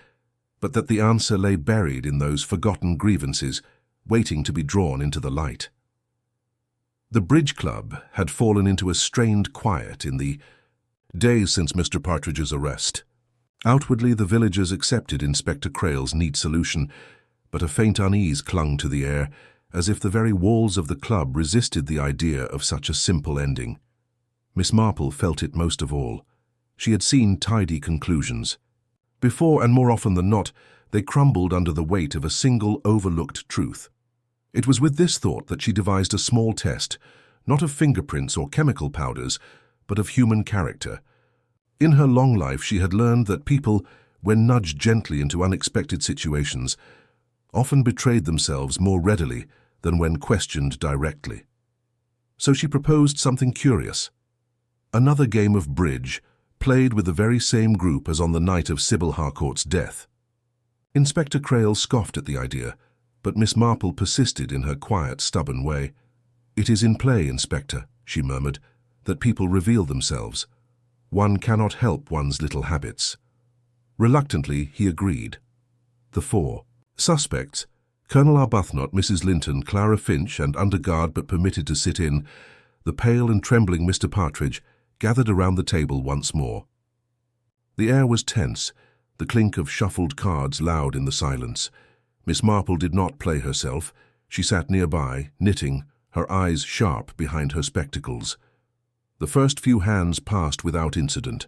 but that the answer lay buried in those forgotten grievances, waiting to be drawn into the light. The bridge club had fallen into a strained quiet in the days since Mr. Partridge's arrest. Outwardly, the villagers accepted Inspector Crail's neat solution, but a faint unease clung to the air, as if the very walls of the club resisted the idea of such a simple ending. Miss Marple felt it most of all. She had seen tidy conclusions. Before, and more often than not, they crumbled under the weight of a single overlooked truth. It was with this thought that she devised a small test, not of fingerprints or chemical powders, but of human character. In her long life she had learned that people, when nudged gently into unexpected situations, often betrayed themselves more readily than when questioned directly. So she proposed something curious. Another game of bridge, played with the very same group as on the night of Sybil Harcourt's death. Inspector Crail scoffed at the idea, but Miss Marple persisted in her quiet, stubborn way. "It is in play, Inspector," she murmured, "that people reveal themselves. One cannot help one's little habits." Reluctantly, he agreed. The four suspects, Colonel Arbuthnot, Mrs. Linton, Clara Finch, and under guard but permitted to sit in, the pale and trembling Mr. Partridge, gathered around the table once more. The air was tense, the clink of shuffled cards loud in the silence. Miss Marple did not play herself. She sat nearby, knitting, her eyes sharp behind her spectacles. The first few hands passed without incident.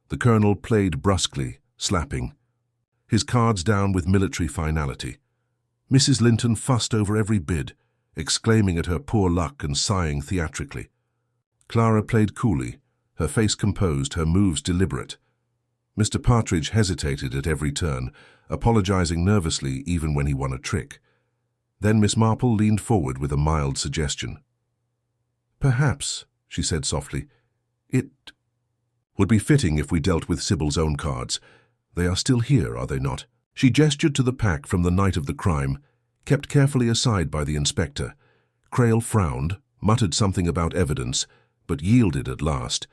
The Colonel played brusquely, slapping, his cards down with military finality. Mrs. Linton fussed over every bid, exclaiming at her poor luck and sighing theatrically. Clara played coolly, her face composed, her moves deliberate. Mr. Partridge hesitated at every turn, apologizing nervously even when he won a trick. Then Miss Marple leaned forward with a mild suggestion. "Perhaps," she said softly, "it would be fitting if we dealt with Sybil's own cards. They are still here, are they not?" She gestured to the pack from the night of the crime, kept carefully aside by the inspector. Crail frowned, muttered something about evidence, but yielded at last.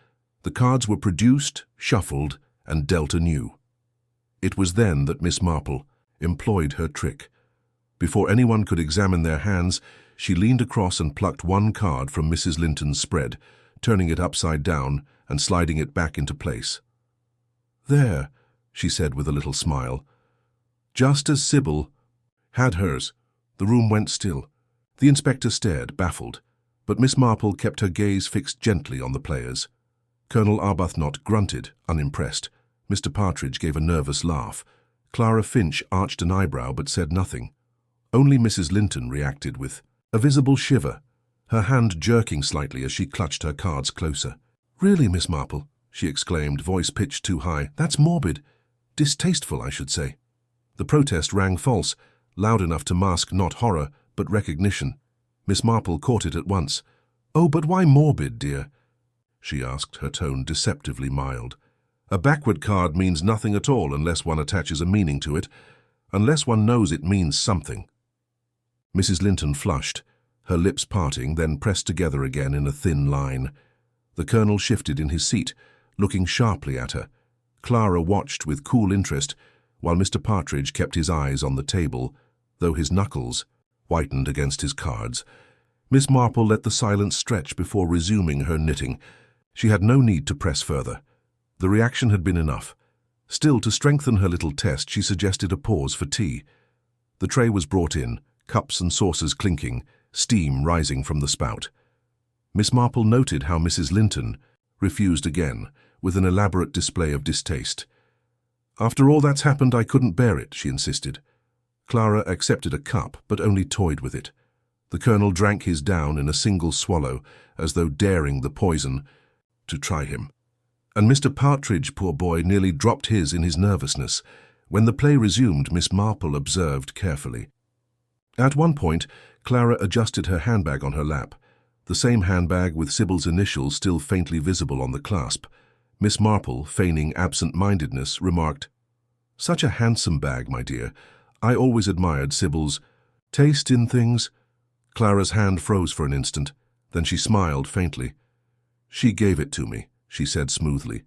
The cards were produced, shuffled, and dealt anew. It was then that Miss Marple employed her trick. Before anyone could examine their hands, she leaned across and plucked one card from Mrs. Linton's spread, turning it upside down and sliding it back into place. "There," she said with a little smile. Just as Sybil had hers, the room went still. The inspector stared, baffled, but Miss Marple kept her gaze fixed gently on the players. Colonel Arbuthnot grunted, unimpressed. Mr. Partridge gave a nervous laugh. Clara Finch arched an eyebrow but said nothing. Only Mrs. Linton reacted with a visible shiver, her hand jerking slightly as she clutched her cards closer. "Really, Miss Marple," she exclaimed, voice pitched too high. "That's morbid. Distasteful, I should say." The protest rang false, loud enough to mask not horror, but recognition. Miss Marple caught it at once. "Oh, but why morbid, dear?" she asked, her tone deceptively mild. "A backward card means nothing at all unless one attaches a meaning to it, unless one knows it means something." Mrs. Linton flushed, her lips parting, then pressed together again in a thin line. The Colonel shifted in his seat, looking sharply at her. Clara watched with cool interest, while Mr. Partridge kept his eyes on the table, though his knuckles whitened against his cards. Miss Marple let the silence stretch before resuming her knitting. She had no need to press further. The reaction had been enough. Still, to strengthen her little test, she suggested a pause for tea. The tray was brought in, cups and saucers clinking, steam rising from the spout. Miss Marple noted how Mrs. Linton refused again, with an elaborate display of distaste. "After all that's happened, I couldn't bear it," she insisted. Clara accepted a cup, but only toyed with it. The Colonel drank his down in a single swallow, as though daring the poison to try him. And Mr. Partridge, poor boy, nearly dropped his in his nervousness. When the play resumed, Miss Marple observed carefully. At one point, Clara adjusted her handbag on her lap, the same handbag with Sybil's initials still faintly visible on the clasp. Miss Marple, feigning absent-mindedness, remarked, "Such a handsome bag, my dear. I always admired Sybil's taste in things." Clara's hand froze for an instant, then she smiled faintly. "She gave it to me," she said smoothly.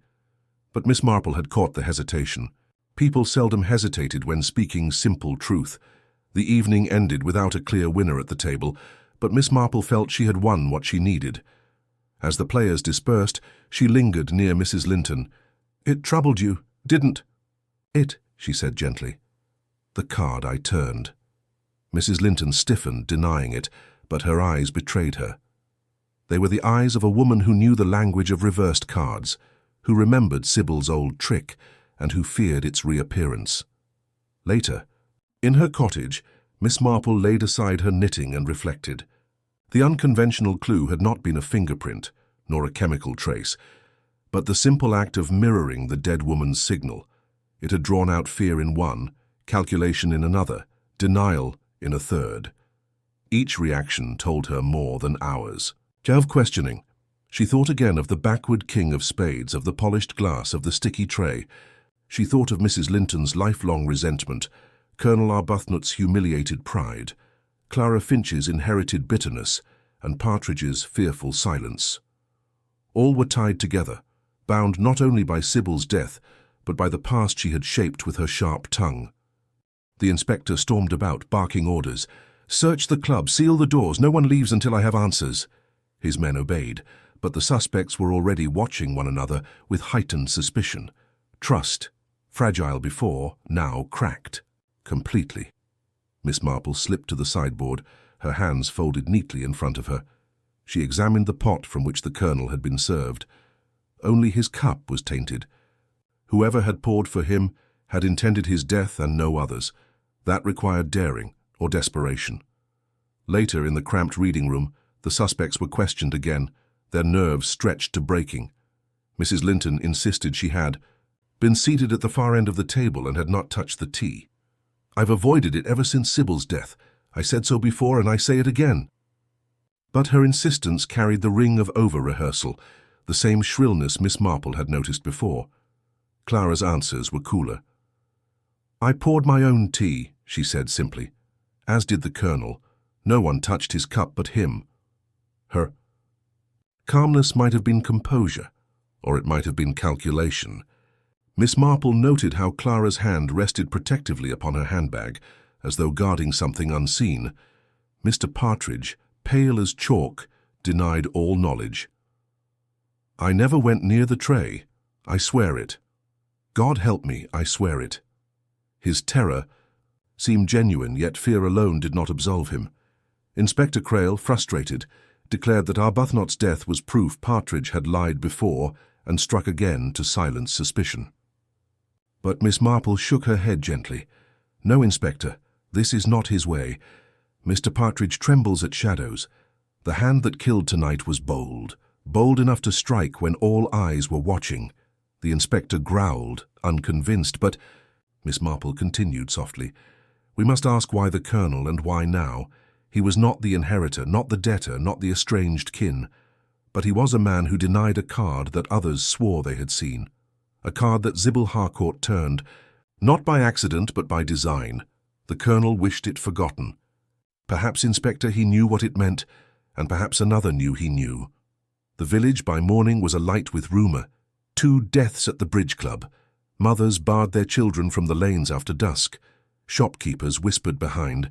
But Miss Marple had caught the hesitation. People seldom hesitated when speaking simple truth. The evening ended without a clear winner at the table, but Miss Marple felt she had won what she needed. As the players dispersed, she lingered near Mrs. Linton. "It troubled you, didn't it?" she said gently. "The card I turned." Mrs. Linton stiffened, denying it, but her eyes betrayed her. They were the eyes of a woman who knew the language of reversed cards, who remembered Sybil's old trick, and who feared its reappearance. Later, in her cottage, Miss Marple laid aside her knitting and reflected. The unconventional clue had not been a fingerprint, nor a chemical trace, but the simple act of mirroring the dead woman's signal. It had drawn out fear in one, calculation in another, denial in a third. Each reaction told her more than ours. Of questioning, she thought again of the backward king of spades, of the polished glass, of the sticky tray. She thought of Mrs. Linton's lifelong resentment, Colonel Arbuthnot's humiliated pride, Clara Finch's inherited bitterness, and Partridge's fearful silence. All were tied together, bound not only by Sybil's death, but by the past she had shaped with her sharp tongue. The inspector stormed about, barking orders. "Search the club, seal the doors, no one leaves until I have answers." His men obeyed, but the suspects were already watching one another with heightened suspicion. Trust, fragile before, now cracked. Completely. Miss Marple slipped to the sideboard, her hands folded neatly in front of her. She examined the pot from which the Colonel had been served. Only his cup was tainted. Whoever had poured for him had intended his death and no others. That required daring or desperation. Later, in the cramped reading room, the suspects were questioned again, their nerves stretched to breaking. Mrs. Linton insisted she had been seated at the far end of the table and had not touched the tea. "I've avoided it ever since Sybil's death. I said so before and I say it again." But her insistence carried the ring of over-rehearsal, the same shrillness Miss Marple had noticed before. Clara's answers were cooler. "I poured my own tea," she said simply. "As did the Colonel. No one touched his cup but him." Her calmness might have been composure, or it might have been calculation. Miss Marple noted how Clara's hand rested protectively upon her handbag, as though guarding something unseen. Mr. Partridge, pale as chalk, denied all knowledge. "I never went near the tray. I swear it. God help me, I swear it." His terror seemed genuine, yet fear alone did not absolve him. Inspector Crail, frustrated, declared that Arbuthnot's death was proof Partridge had lied before and struck again to silence suspicion. But Miss Marple shook her head gently. "No, Inspector, this is not his way. Mr. Partridge trembles at shadows. The hand that killed tonight was bold, bold enough to strike when all eyes were watching. The inspector growled, unconvinced, but Miss Marple continued softly, "We must ask why the colonel and why now. He was not the inheritor, not the debtor, not the estranged kin. But he was a man who denied a card that others swore they had seen. A card that Sybil Harcourt turned, not by accident but by design. The colonel wished it forgotten. Perhaps, Inspector, he knew what it meant, and perhaps another knew he knew. The village by morning was alight with rumour. 2 deaths at the bridge club. Mothers barred their children from the lanes after dusk. Shopkeepers whispered behind.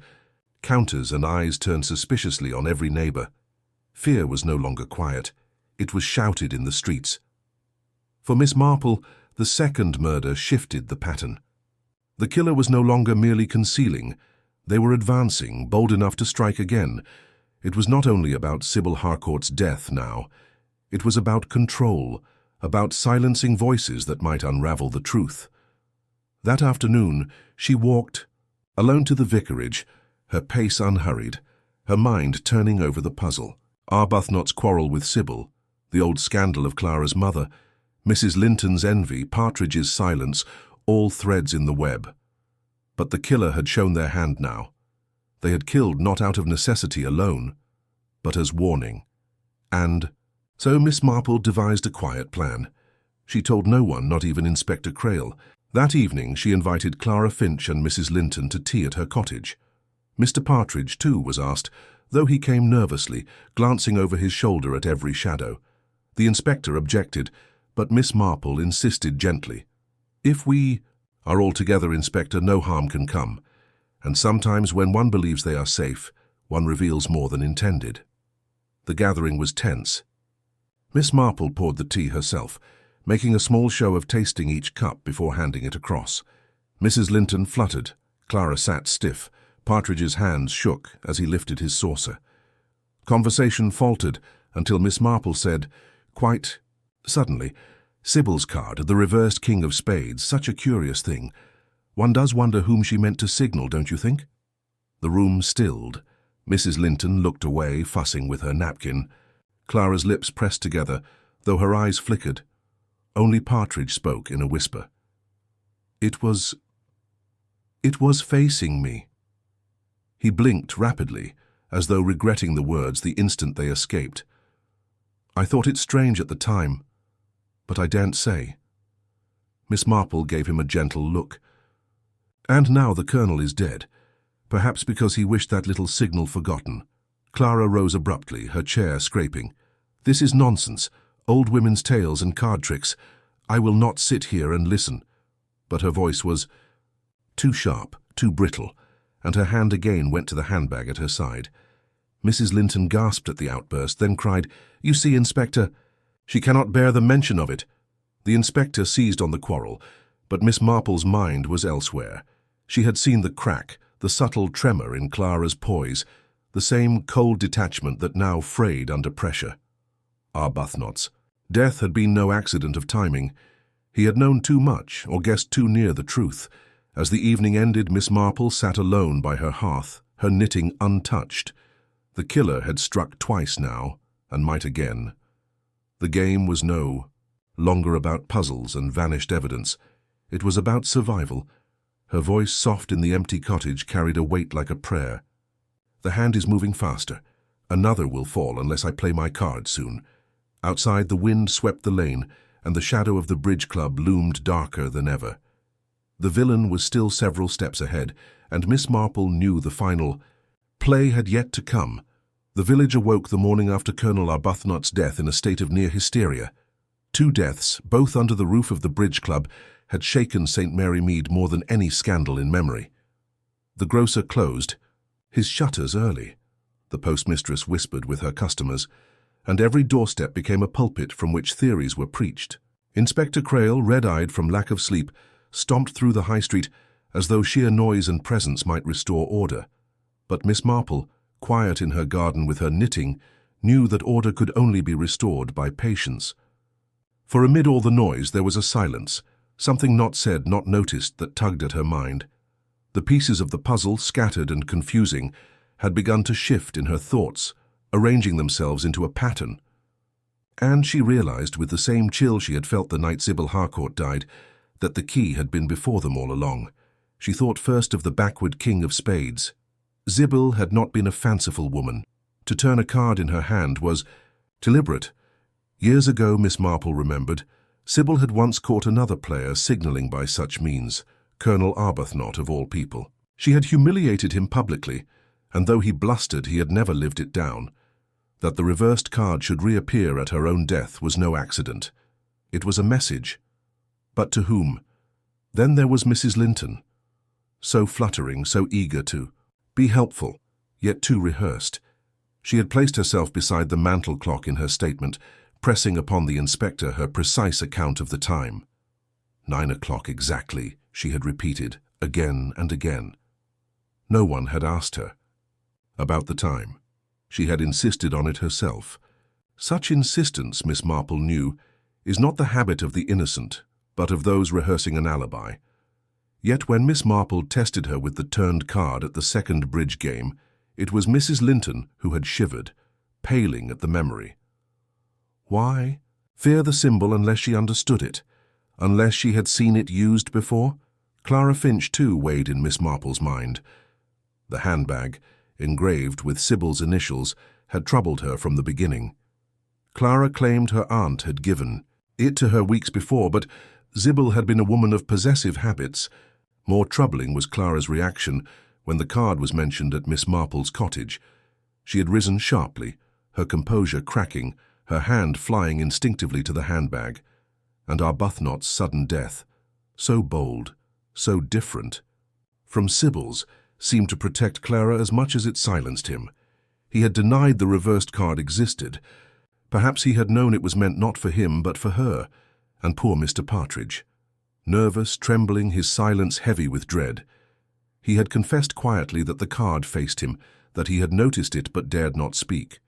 Counters and eyes turned suspiciously on every neighbour. Fear was no longer quiet. It was shouted in the streets. For Miss Marple, the second murder shifted the pattern. The killer was no longer merely concealing. They were advancing, bold enough to strike again. It was not only about Sybil Harcourt's death now. It was about control, about silencing voices that might unravel the truth. That afternoon, she walked, alone to the vicarage, her pace unhurried, her mind turning over the puzzle. Arbuthnot's quarrel with Sybil, the old scandal of Clara's mother, Mrs. Linton's envy, Partridge's silence, all threads in the web. But the killer had shown their hand now. They had killed not out of necessity alone, but as warning. And so Miss Marple devised a quiet plan. She told no one, not even Inspector Crail. That evening she invited Clara Finch and Mrs. Linton to tea at her cottage. Mr. Partridge, too, was asked, though he came nervously, glancing over his shoulder at every shadow. The inspector objected, but Miss Marple insisted gently. "If we are all together, Inspector, no harm can come. And sometimes when one believes they are safe, one reveals more than intended." The gathering was tense. Miss Marple poured the tea herself, making a small show of tasting each cup before handing it across. Mrs. Linton fluttered. Clara sat stiff. Partridge's hands shook as he lifted his saucer. Conversation faltered until Miss Marple said, quite suddenly, "Sybil's card, the reversed king of spades, such a curious thing. One does wonder whom she meant to signal, don't you think?" The room stilled. Mrs. Linton looked away, fussing with her napkin. Clara's lips pressed together, though her eyes flickered. Only Partridge spoke in a whisper. It was facing me." He blinked rapidly, as though regretting the words the instant they escaped. "I thought it strange at the time, but I daren't say." Miss Marple gave him a gentle look. "And now the colonel is dead, perhaps because he wished that little signal forgotten." Clara rose abruptly, her chair scraping. "This is nonsense, old women's tales and card tricks. I will not sit here and listen." But her voice was too sharp, too brittle, and her hand again went to the handbag at her side. Mrs. Linton gasped at the outburst, then cried, "You see, Inspector, she cannot bear the mention of it." The inspector seized on the quarrel, but Miss Marple's mind was elsewhere. She had seen the crack, the subtle tremor in Clara's poise, the same cold detachment that now frayed under pressure. Arbuthnot's death had been no accident of timing. He had known too much, or guessed too near the truth. As the evening ended, Miss Marple sat alone by her hearth, her knitting untouched. The killer had struck twice now, and might again. The game was no longer about puzzles and vanished evidence. It was about survival. Her voice, soft in the empty cottage, carried a weight like a prayer. "The hand is moving faster. Another will fall unless I play my cards soon." Outside, the wind swept the lane, and the shadow of the bridge club loomed darker than ever. The villain was still several steps ahead, and Miss Marple knew the final play had yet to come. The village awoke the morning after Colonel Arbuthnot's death in a state of near hysteria. 2 deaths, both under the roof of the bridge club, had shaken St. Mary Mead more than any scandal in memory. The grocer closed, his shutters early, the postmistress whispered with her customers, and every doorstep became a pulpit from which theories were preached. Inspector Crail, red-eyed from lack of sleep, stomped through the high street as though sheer noise and presence might restore order. But Miss Marple, quiet in her garden with her knitting, knew that order could only be restored by patience. For amid all the noise there was a silence, something not said, not noticed, that tugged at her mind. The pieces of the puzzle, scattered and confusing, had begun to shift in her thoughts, arranging themselves into a pattern. And she realized, with the same chill she had felt the night Sybil Harcourt died, that the key had been before them all along. She thought first of the backward king of spades. Sybil had not been a fanciful woman. To turn a card in her hand was deliberate. Years ago, Miss Marple remembered, Sybil had once caught another player signaling by such means, Colonel Arbuthnot of all people. She had humiliated him publicly, and though he blustered, he had never lived it down. That the reversed card should reappear at her own death was no accident. It was a message. But to whom? Then there was Mrs. Linton, so fluttering, so eager to be helpful, yet too rehearsed. She had placed herself beside the mantel clock in her statement, pressing upon the inspector her precise account of the time. 9 o'clock exactly, she had repeated, again and again. No one had asked her about the time. She had insisted on it herself. Such insistence, Miss Marple knew, is not the habit of the innocent, but of those rehearsing an alibi. Yet when Miss Marple tested her with the turned card at the second bridge game, it was Mrs. Linton who had shivered, paling at the memory. Why? Fear the symbol unless she understood it, unless she had seen it used before? Clara Finch, too, weighed in Miss Marple's mind. The handbag, engraved with Sybil's initials, had troubled her from the beginning. Clara claimed her aunt had given it to her weeks before, but Sybil had been a woman of possessive habits. More troubling was Clara's reaction when the card was mentioned at Miss Marple's cottage. She had risen sharply, her composure cracking, her hand flying instinctively to the handbag. And Arbuthnot's sudden death, so bold, so different from Sybil's, seemed to protect Clara as much as it silenced him. He had denied the reversed card existed. Perhaps he had known it was meant not for him but for her, and poor Mr. Partridge. Nervous, trembling, his silence heavy with dread. He had confessed quietly that the card faced him, that he had noticed it but dared not speak.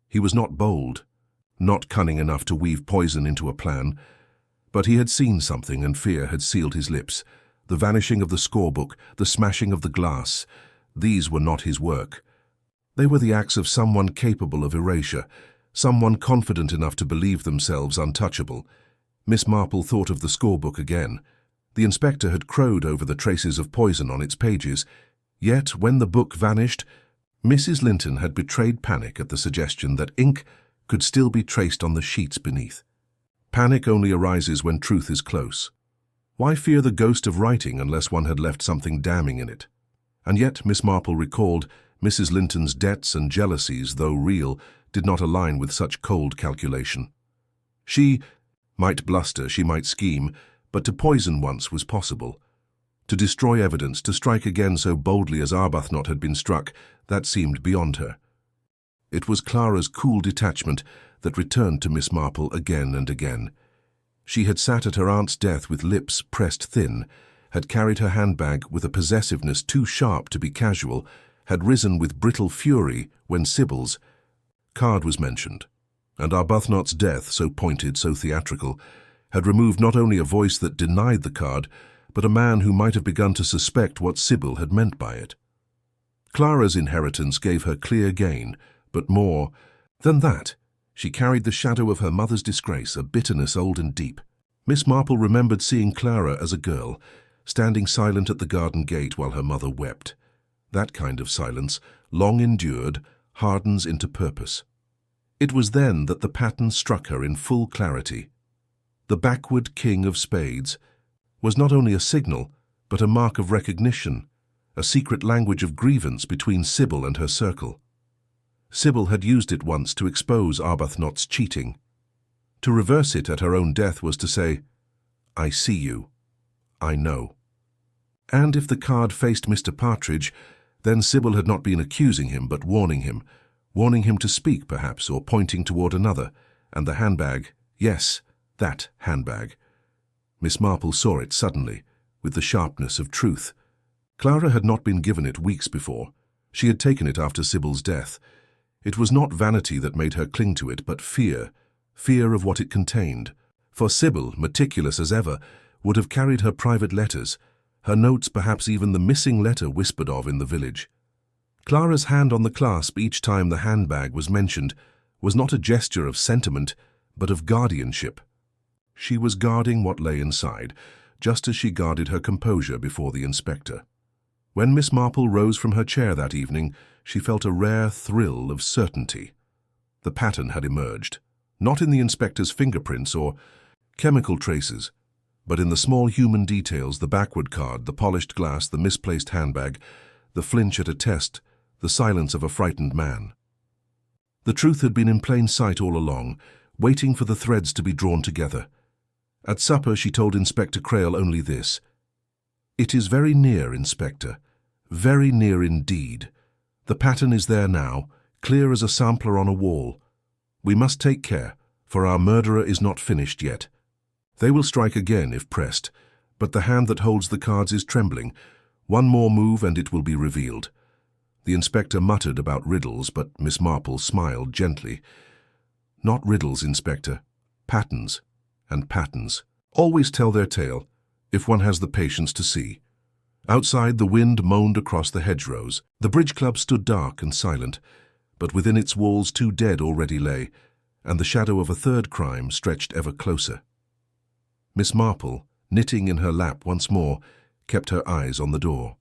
He was not bold, not cunning enough to weave poison into a plan, but he had seen something and fear had sealed his lips. The vanishing of the scorebook, the smashing of the glass, these were not his work. They were the acts of someone capable of erasure, someone confident enough to believe themselves untouchable. Miss Marple thought of the scorebook again. The inspector had crowed over the traces of poison on its pages, yet when the book vanished, Mrs. Linton had betrayed panic at the suggestion that ink could still be traced on the sheets beneath. Panic only arises when truth is close. Why fear the ghost of writing unless one had left something damning in it? And yet Miss Marple recalled Mrs. Linton's debts and jealousies, though real, did not align with such cold calculation. She might bluster, she might scheme, but to poison once was possible. To destroy evidence, to strike again so boldly as Arbuthnot had been struck, that seemed beyond her. It was Clara's cool detachment that returned to Miss Marple again and again. She had sat at her aunt's death with lips pressed thin, had carried her handbag with a possessiveness too sharp to be casual, had risen with brittle fury when Sybil's card was mentioned, and Arbuthnot's death, so pointed, so theatrical, had removed not only a voice that denied the card, but a man who might have begun to suspect what Sybil had meant by it. Clara's inheritance gave her clear gain, but more than that, she carried the shadow of her mother's disgrace, a bitterness old and deep. Miss Marple remembered seeing Clara as a girl, standing silent at the garden gate while her mother wept. That kind of silence, long endured, hardens into purpose. It was then that the pattern struck her in full clarity. The backward king of spades was not only a signal, but a mark of recognition, a secret language of grievance between Sybil and her circle. Sybil had used it once to expose Arbuthnot's cheating. To reverse it at her own death was to say, "I see you. I know." And if the card faced Mr. Partridge, then Sybil had not been accusing him but warning him to speak perhaps, or pointing toward another, and the handbag, yes, that handbag. Miss Marple saw it suddenly, with the sharpness of truth. Clara had not been given it weeks before. She had taken it after Sybil's death. It was not vanity that made her cling to it, but fear of what it contained. For Sybil, meticulous as ever, would have carried her private letters, her notes, perhaps even the missing letter whispered of in the village. Clara's hand on the clasp each time the handbag was mentioned was not a gesture of sentiment, but of guardianship. She was guarding what lay inside, just as she guarded her composure before the inspector. When Miss Marple rose from her chair that evening, she felt a rare thrill of certainty. The pattern had emerged, not in the inspector's fingerprints or chemical traces, but in the small human details: the backward card, the polished glass, the misplaced handbag, the flinch at a test, the silence of a frightened man. The truth had been in plain sight all along, waiting for the threads to be drawn together. At supper she told Inspector Crail only this: "It is very near, Inspector, very near indeed. The pattern is there now, clear as a sampler on a wall. We must take care, for our murderer is not finished yet. They will strike again if pressed, but the hand that holds the cards is trembling. One more move and it will be revealed." The inspector muttered about riddles, but Miss Marple smiled gently. "Not riddles, Inspector. Patterns. And patterns always tell their tale, if one has the patience to see." Outside, the wind moaned across the hedgerows. The bridge club stood dark and silent, but within its walls 2 dead already lay, and the shadow of a third crime stretched ever closer. Miss Marple, knitting in her lap once more, kept her eyes on the door.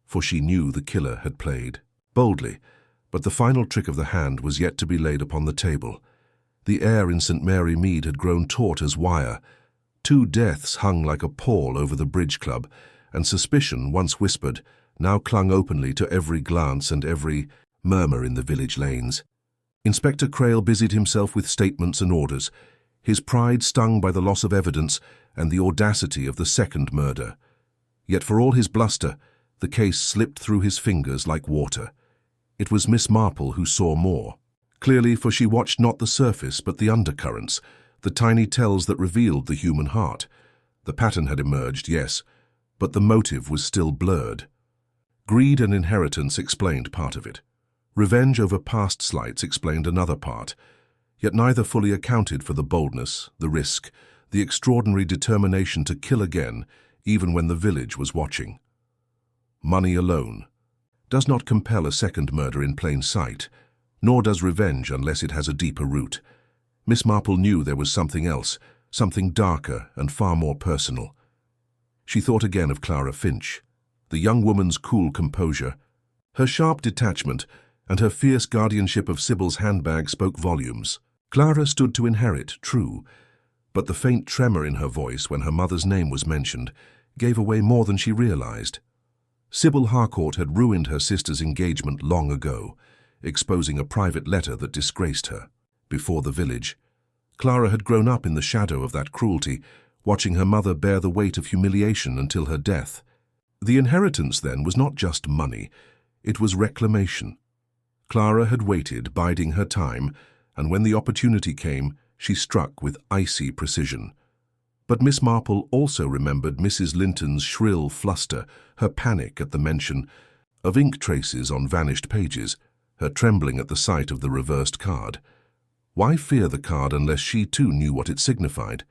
For she knew the killer had played boldly, but the final trick of the hand was yet to be laid upon the table. The air in St. Mary Mead had grown taut as wire. 2 deaths hung like a pall over the bridge club, and suspicion, once whispered, now clung openly to every glance and every murmur in the village lanes. Inspector Crail busied himself with statements and orders, his pride stung by the loss of evidence and the audacity of the second murder. Yet for all his bluster, the case slipped through his fingers like water. It was Miss Marple who saw more. Clearly, for she watched not the surface but the undercurrents, the tiny tells that revealed the human heart. The pattern had emerged, yes, but the motive was still blurred. Greed and inheritance explained part of it. Revenge over past slights explained another part. Yet neither fully accounted for the boldness, the risk, the extraordinary determination to kill again, even when the village was watching. Money alone does not compel a second murder in plain sight, nor does revenge unless it has a deeper root. Miss Marple knew there was something else, something darker and far more personal. She thought again of Clara Finch, the young woman's cool composure. Her sharp detachment and her fierce guardianship of Sybil's handbag spoke volumes. Clara stood to inherit, true, but the faint tremor in her voice when her mother's name was mentioned gave away more than she realized. Sybil Harcourt had ruined her sister's engagement long ago, exposing a private letter that disgraced her. Before the village, Clara had grown up in the shadow of that cruelty, watching her mother bear the weight of humiliation until her death. The inheritance, then, was not just money, it was reclamation. Clara had waited, biding her time, and when the opportunity came, she struck with icy precision. But Miss Marple also remembered Mrs. Linton's shrill fluster, her panic at the mention of ink traces on vanished pages, her trembling at the sight of the reversed card. Why fear the card unless she too knew what it signified?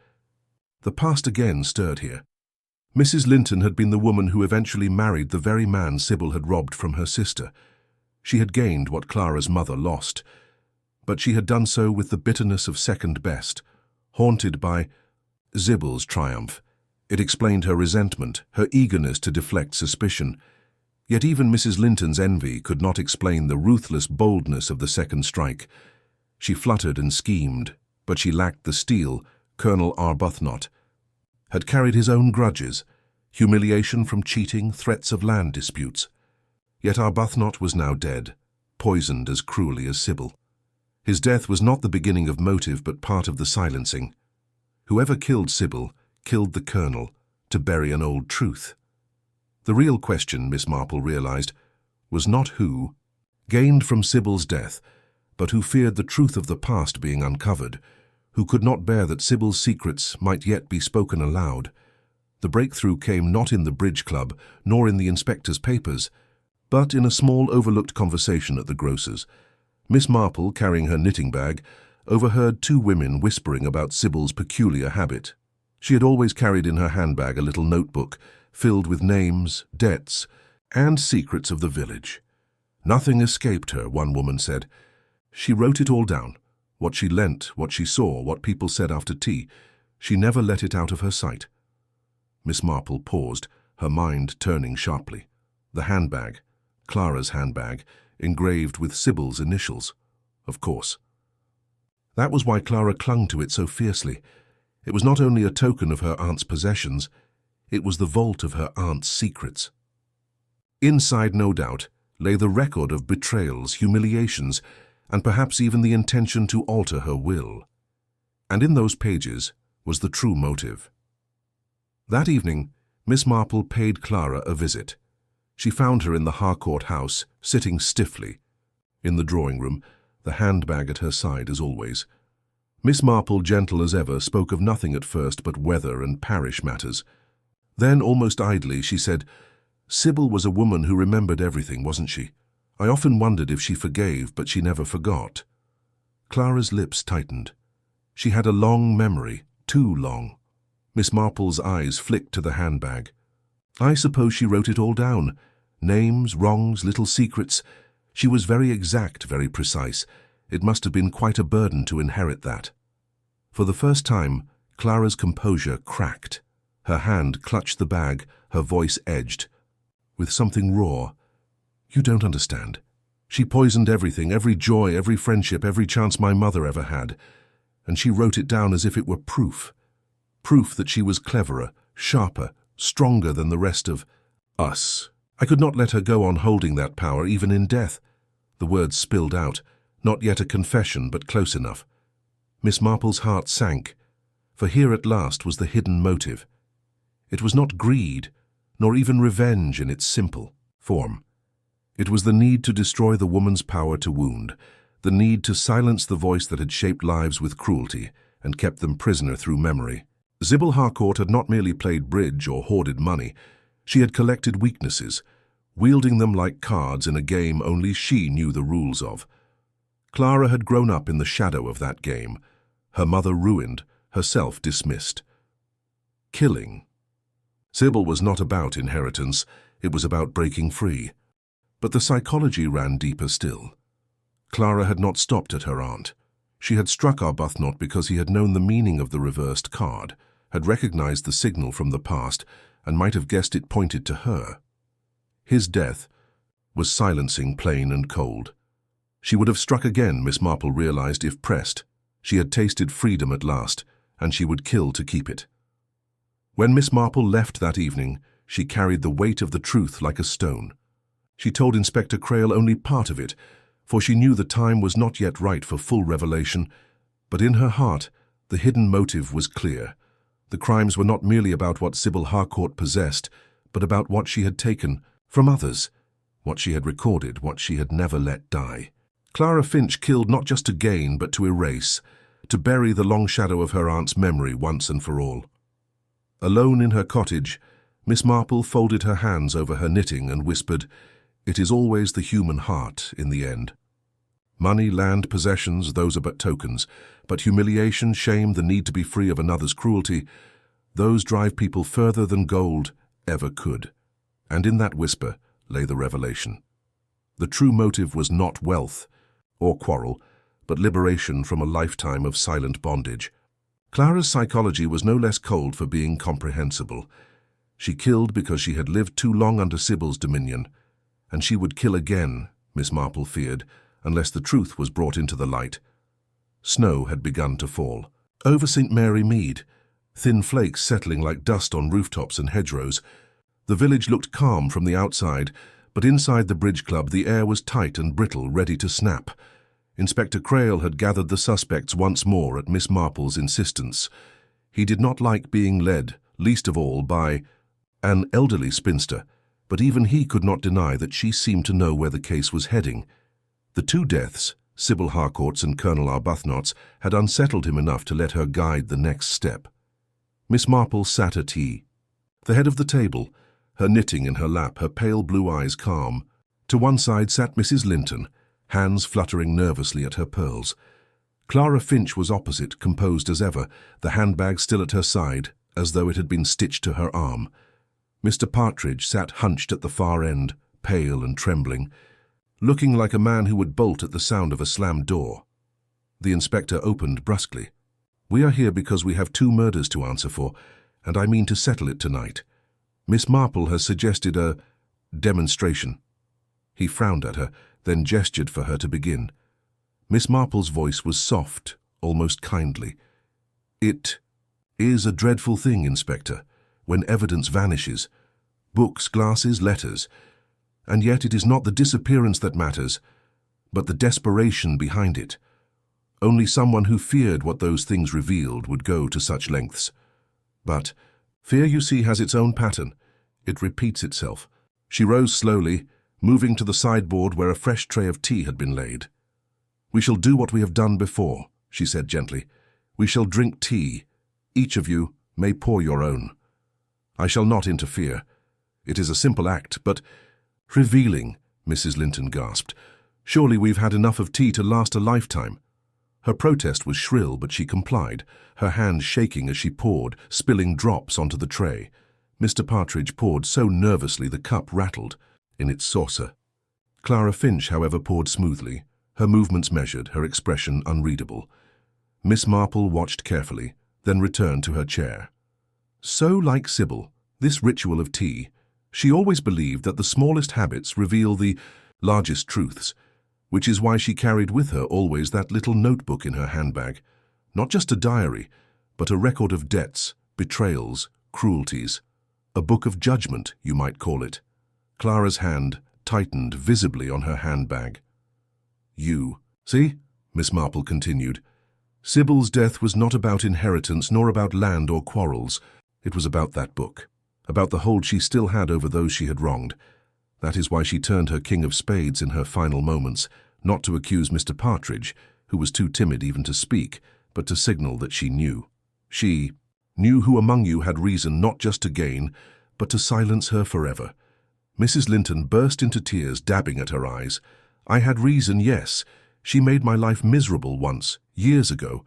The past again stirred here. Mrs. Linton had been the woman who eventually married the very man Sybil had robbed from her sister. She had gained what Clara's mother lost, but she had done so with the bitterness of second best, haunted by Sybil's triumph. It explained her resentment, her eagerness to deflect suspicion. Yet even Mrs. Linton's envy could not explain the ruthless boldness of the second strike. She fluttered and schemed, but she lacked the steel. Colonel Arbuthnot had carried his own grudges, humiliation from cheating, threats of land disputes. Yet Arbuthnot was now dead, poisoned as cruelly as Sybil. His death was not the beginning of motive but part of the silencing. Whoever killed Sybil killed the colonel to bury an old truth. The real question, Miss Marple realized, was not who gained from Sybil's death, but who feared the truth of the past being uncovered, who could not bear that Sybil's secrets might yet be spoken aloud. The breakthrough came not in the bridge club, nor in the inspector's papers, but in a small overlooked conversation at the grocer's. Miss Marple, carrying her knitting bag, overheard 2 women whispering about Sybil's peculiar habit. She had always carried in her handbag a little notebook filled with names, debts, and secrets of the village. Nothing escaped her, one woman said. She wrote it all down. What she lent, what she saw, what people said after tea. She never let it out of her sight. Miss Marple paused, her mind turning sharply. The handbag, Clara's handbag, engraved with Sybil's initials. Of course. That was why Clara clung to it so fiercely. It was not only a token of her aunt's possessions, it was the vault of her aunt's secrets. Inside, no doubt, lay the record of betrayals, humiliations, and perhaps even the intention to alter her will. And in those pages was the true motive. That evening, Miss Marple paid Clara a visit. She found her in the Harcourt house, sitting stiffly. In the drawing-room, the handbag at her side as always. Miss Marple, gentle as ever, spoke of nothing at first but weather and parish matters. Then, almost idly, she said, "Sybil was a woman who remembered everything, wasn't she? I often wondered if she forgave, but she never forgot." Clara's lips tightened. She had a long memory, too long. Miss Marple's eyes flicked to the handbag. "I suppose she wrote it all down. Names, wrongs, little secrets. She was very exact, very precise. It must have been quite a burden to inherit that." For the first time, Clara's composure cracked. Her hand clutched the bag, her voice edged. With something raw. "You don't understand. She poisoned everything, every joy, every friendship, every chance my mother ever had. And she wrote it down as if it were proof. Proof that she was cleverer, sharper, stronger than the rest of us. I could not let her go on holding that power, even in death." The words spilled out, not yet a confession, but close enough. Miss Marple's heart sank, for here at last was the hidden motive. It was not greed, nor even revenge in its simple form. It was the need to destroy the woman's power to wound, the need to silence the voice that had shaped lives with cruelty and kept them prisoner through memory. Sybil Harcourt had not merely played bridge or hoarded money. She had collected weaknesses, wielding them like cards in a game only she knew the rules of. Clara had grown up in the shadow of that game, her mother ruined, herself dismissed. Killing. Sybil was not about inheritance, it was about breaking free. But the psychology ran deeper still. Clara had not stopped at her aunt. She had struck Arbuthnot because he had known the meaning of the reversed card, had recognized the signal from the past, and might have guessed it pointed to her. His death was silencing, plain and cold. She would have struck again, Miss Marple realized, if pressed. She had tasted freedom at last, and she would kill to keep it. When Miss Marple left that evening, she carried the weight of the truth like a stone. She told Inspector Crail only part of it, for she knew the time was not yet right for full revelation, but in her heart the hidden motive was clear. The crimes were not merely about what Sybil Harcourt possessed, but about what she had taken from others, what she had recorded, what she had never let die. Clara Finch killed not just to gain, but to erase, to bury the long shadow of her aunt's memory once and for all. Alone in her cottage, Miss Marple folded her hands over her knitting and whispered, "It is always the human heart in the end. Money, land, possessions, those are but tokens, but humiliation, shame, the need to be free of another's cruelty, those drive people further than gold ever could." And in that whisper lay the revelation. The true motive was not wealth or quarrel, but liberation from a lifetime of silent bondage. Clara's psychology was no less cold for being comprehensible. She killed because she had lived too long under Sybil's dominion, and she would kill again, Miss Marple feared, unless the truth was brought into the light. Snow had begun to fall. Over St. Mary Mead, thin flakes settling like dust on rooftops and hedgerows. The village looked calm from the outside, but inside the bridge club the air was tight and brittle, ready to snap. Inspector Crail had gathered the suspects once more at Miss Marple's insistence. He did not like being led, least of all by an elderly spinster, but even he could not deny that she seemed to know where the case was heading. The two deaths, Sybil Harcourt's and Colonel Arbuthnot's, had unsettled him enough to let her guide the next step. Miss Marple sat at tea. The head of the table, her knitting in her lap, her pale blue eyes calm. To one side sat Mrs. Linton, hands fluttering nervously at her pearls. Clara Finch was opposite, composed as ever, the handbag still at her side, as though it had been stitched to her arm. Mr. Partridge sat hunched at the far end, pale and trembling. looking like a man who would bolt at the sound of a slammed door. The inspector opened brusquely. "We are here because we have 2 murders to answer for, and I mean to settle it tonight. Miss Marple has suggested a demonstration." He frowned at her, then gestured for her to begin. Miss Marple's voice was soft, almost kindly. "It is a dreadful thing, Inspector, when evidence vanishes. Books, glasses, letters. And yet it is not the disappearance that matters, but the desperation behind it. Only someone who feared what those things revealed would go to such lengths. But fear, you see, has its own pattern. It repeats itself." She rose slowly, moving to the sideboard where a fresh tray of tea had been laid. "We shall do what we have done before," she said gently. "We shall drink tea. Each of you may pour your own. I shall not interfere. It is a simple act, but—" "Revealing," Mrs. Linton gasped. "Surely we've had enough of tea to last a lifetime." Her protest was shrill, but she complied, her hand shaking as she poured, spilling drops onto the tray. Mr. Partridge poured so nervously the cup rattled in its saucer. Clara Finch, however, poured smoothly, her movements measured, her expression unreadable. Miss Marple watched carefully, then returned to her chair. So like Sybil, this ritual of tea, she always believed that the smallest habits reveal the largest truths, which is why she carried with her always that little notebook in her handbag. Not just a diary, but a record of debts, betrayals, cruelties. A book of judgment, you might call it. Clara's hand tightened visibly on her handbag. "You see," Miss Marple continued, "Sybil's death was not about inheritance nor about land or quarrels. It was about that book, about the hold she still had over those she had wronged. That is why she turned her king of spades in her final moments, not to accuse Mr. Partridge, who was too timid even to speak, but to signal that she knew. She knew who among you had reason not just to gain, but to silence her forever." Mrs. Linton burst into tears, dabbing at her eyes. "I had reason, yes. She made my life miserable once, years ago.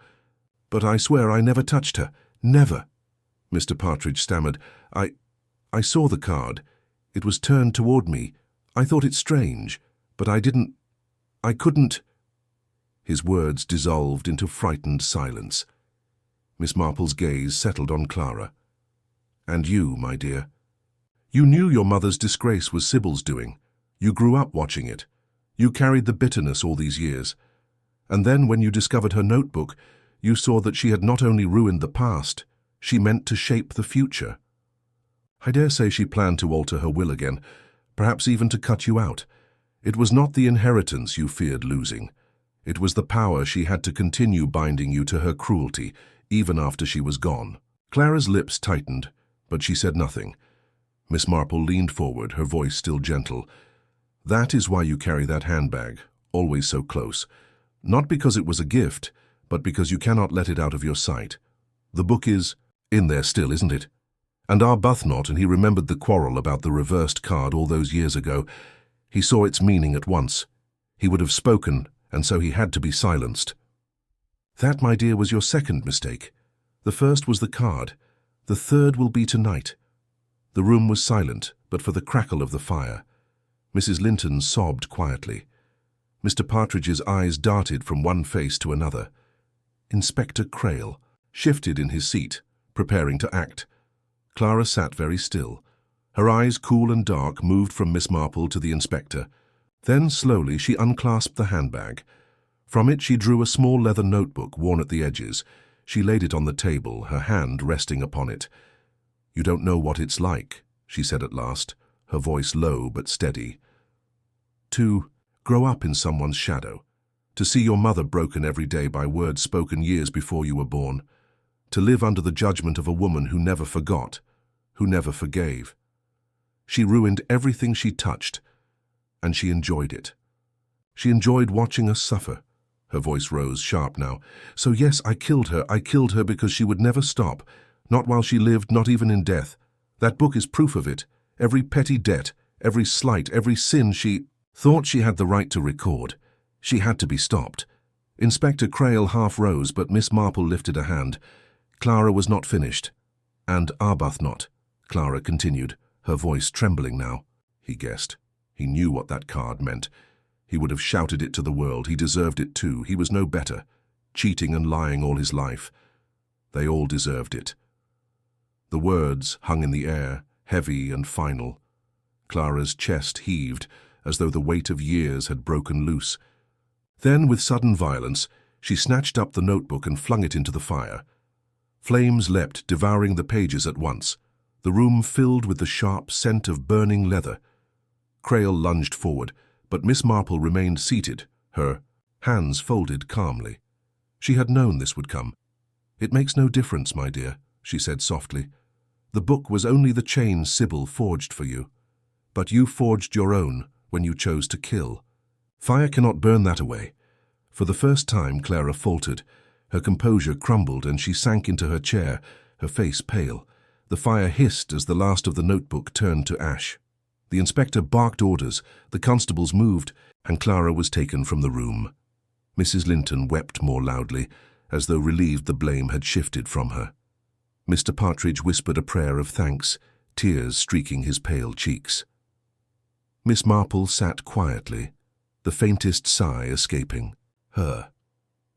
But I swear I never touched her. Never." Mr. Partridge stammered. I saw the card. It was turned toward me. I thought it strange, but I couldn't—" His words dissolved into frightened silence. Miss Marple's gaze settled on Clara. "And you, my dear? You knew your mother's disgrace was Sybil's doing. You grew up watching it. You carried the bitterness all these years. And then when you discovered her notebook, you saw that she had not only ruined the past, she meant to shape the future. I dare say she planned to alter her will again, perhaps even to cut you out. It was not the inheritance you feared losing. It was the power she had to continue binding you to her cruelty, even after she was gone." Clara's lips tightened, but she said nothing. Miss Marple leaned forward, her voice still gentle. "That is why you carry that handbag, always so close. Not because it was a gift, but because you cannot let it out of your sight. The book is in there still, isn't it? And Arbuthnot, and he remembered the quarrel about the reversed card all those years ago. He saw its meaning at once. He would have spoken, and so he had to be silenced." "That, my dear, was your second mistake. The first was the card. The third will be tonight." The room was silent, but for the crackle of the fire. Mrs. Linton sobbed quietly. Mr. Partridge's eyes darted from one face to another. Inspector Crail shifted in his seat, preparing to act. Clara sat very still. Her eyes, cool and dark, moved from Miss Marple to the inspector. Then, slowly, she unclasped the handbag. From it she drew a small leather notebook worn at the edges. She laid it on the table, her hand resting upon it. "You don't know what it's like," she said at last, her voice low but steady. "To grow up in someone's shadow. To see your mother broken every day by words spoken years before you were born. To live under the judgment of a woman who never forgot, who never forgave. She ruined everything she touched, and she enjoyed it. She enjoyed watching us suffer." Her voice rose, sharp now. "So yes, I killed her because she would never stop. Not while she lived, not even in death. That book is proof of it. Every petty debt, every slight, every sin she thought she had the right to record. She had to be stopped." Inspector Crail half rose, but Miss Marple lifted a hand. "Clara was not finished. And Arbuthnot," Clara continued, her voice trembling now. He guessed. He knew what that card meant. He would have shouted it to the world. He deserved it too. He was no better, cheating and lying all his life. They all deserved it. The words hung in the air, heavy and final. Clara's chest heaved, as though the weight of years had broken loose. Then, with sudden violence, she snatched up the notebook and flung it into the fire. Flames leapt, devouring the pages at once. The room filled with the sharp scent of burning leather. Crail lunged forward, but Miss Marple remained seated, her hands folded calmly. She had known this would come. "It makes no difference, my dear," she said softly. "The book was only the chain Sybil forged for you. But you forged your own when you chose to kill. Fire cannot burn that away." For the first time, Clara faltered. Her composure crumbled and she sank into her chair, her face pale. The fire hissed as the last of the notebook turned to ash. The inspector barked orders, the constables moved, and Clara was taken from the room. Mrs. Linton wept more loudly, as though relieved the blame had shifted from her. Mr. Partridge whispered a prayer of thanks, tears streaking his pale cheeks. Miss Marple sat quietly, the faintest sigh escaping her.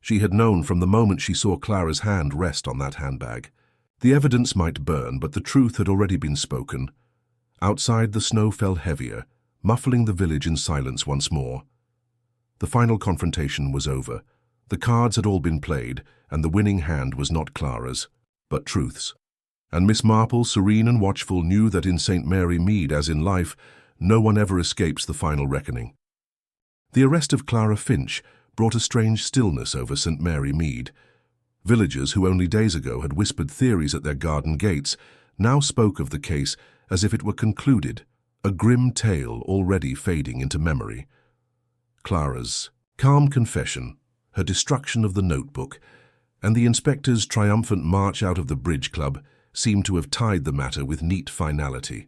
She had known from the moment she saw Clara's hand rest on that handbag. The evidence might burn, but the truth had already been spoken. Outside, the snow fell heavier, muffling the village in silence once more. The final confrontation was over. The cards had all been played, and the winning hand was not Clara's, but Truth's. And Miss Marple, serene and watchful, knew that in St. Mary Mead, as in life, no one ever escapes the final reckoning. The arrest of Clara Finch brought a strange stillness over St. Mary Mead. Villagers who only days ago had whispered theories at their garden gates now spoke of the case as if it were concluded, a grim tale already fading into memory. Clara's calm confession, her destruction of the notebook, and the inspector's triumphant march out of the bridge club seemed to have tied the matter with neat finality.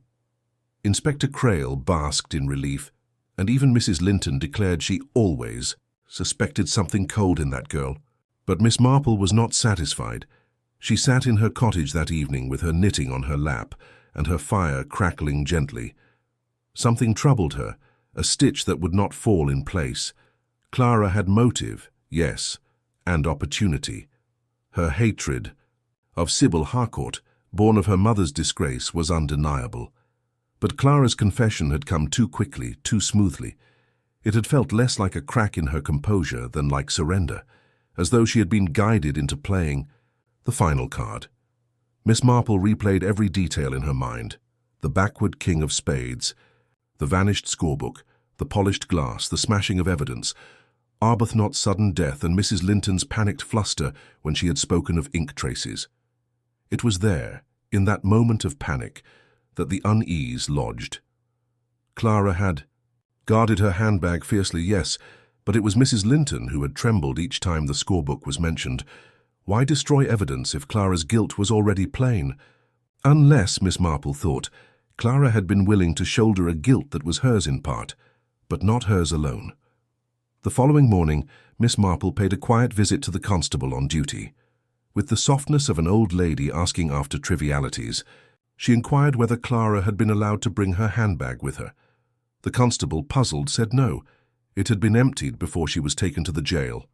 Inspector Crail basked in relief, and even Mrs. Linton declared she always suspected something cold in that girl. But Miss Marple was not satisfied. She sat in her cottage that evening with her knitting on her lap and her fire crackling gently. Something troubled her, a stitch that would not fall in place. Clara had motive, yes, and opportunity. Her hatred of Sybil Harcourt, born of her mother's disgrace, was undeniable. But Clara's confession had come too quickly, too smoothly. It had felt less like a crack in her composure than like surrender, as though she had been guided into playing the final card. Miss Marple replayed every detail in her mind: the backward king of spades, the vanished scorebook, the polished glass, the smashing of evidence, Arbuthnot's sudden death, and Mrs. Linton's panicked fluster when she had spoken of ink traces. It was there, in that moment of panic, that the unease lodged. Clara had guarded her handbag fiercely, yes, but it was Mrs. Linton who had trembled each time the scorebook was mentioned. Why destroy evidence if Clara's guilt was already plain? Unless, Miss Marple thought, Clara had been willing to shoulder a guilt that was hers in part, but not hers alone. The following morning, Miss Marple paid a quiet visit to the constable on duty. With the softness of an old lady asking after trivialities, she inquired whether Clara had been allowed to bring her handbag with her. The constable, puzzled, said no. It had been emptied before she was taken to the jail.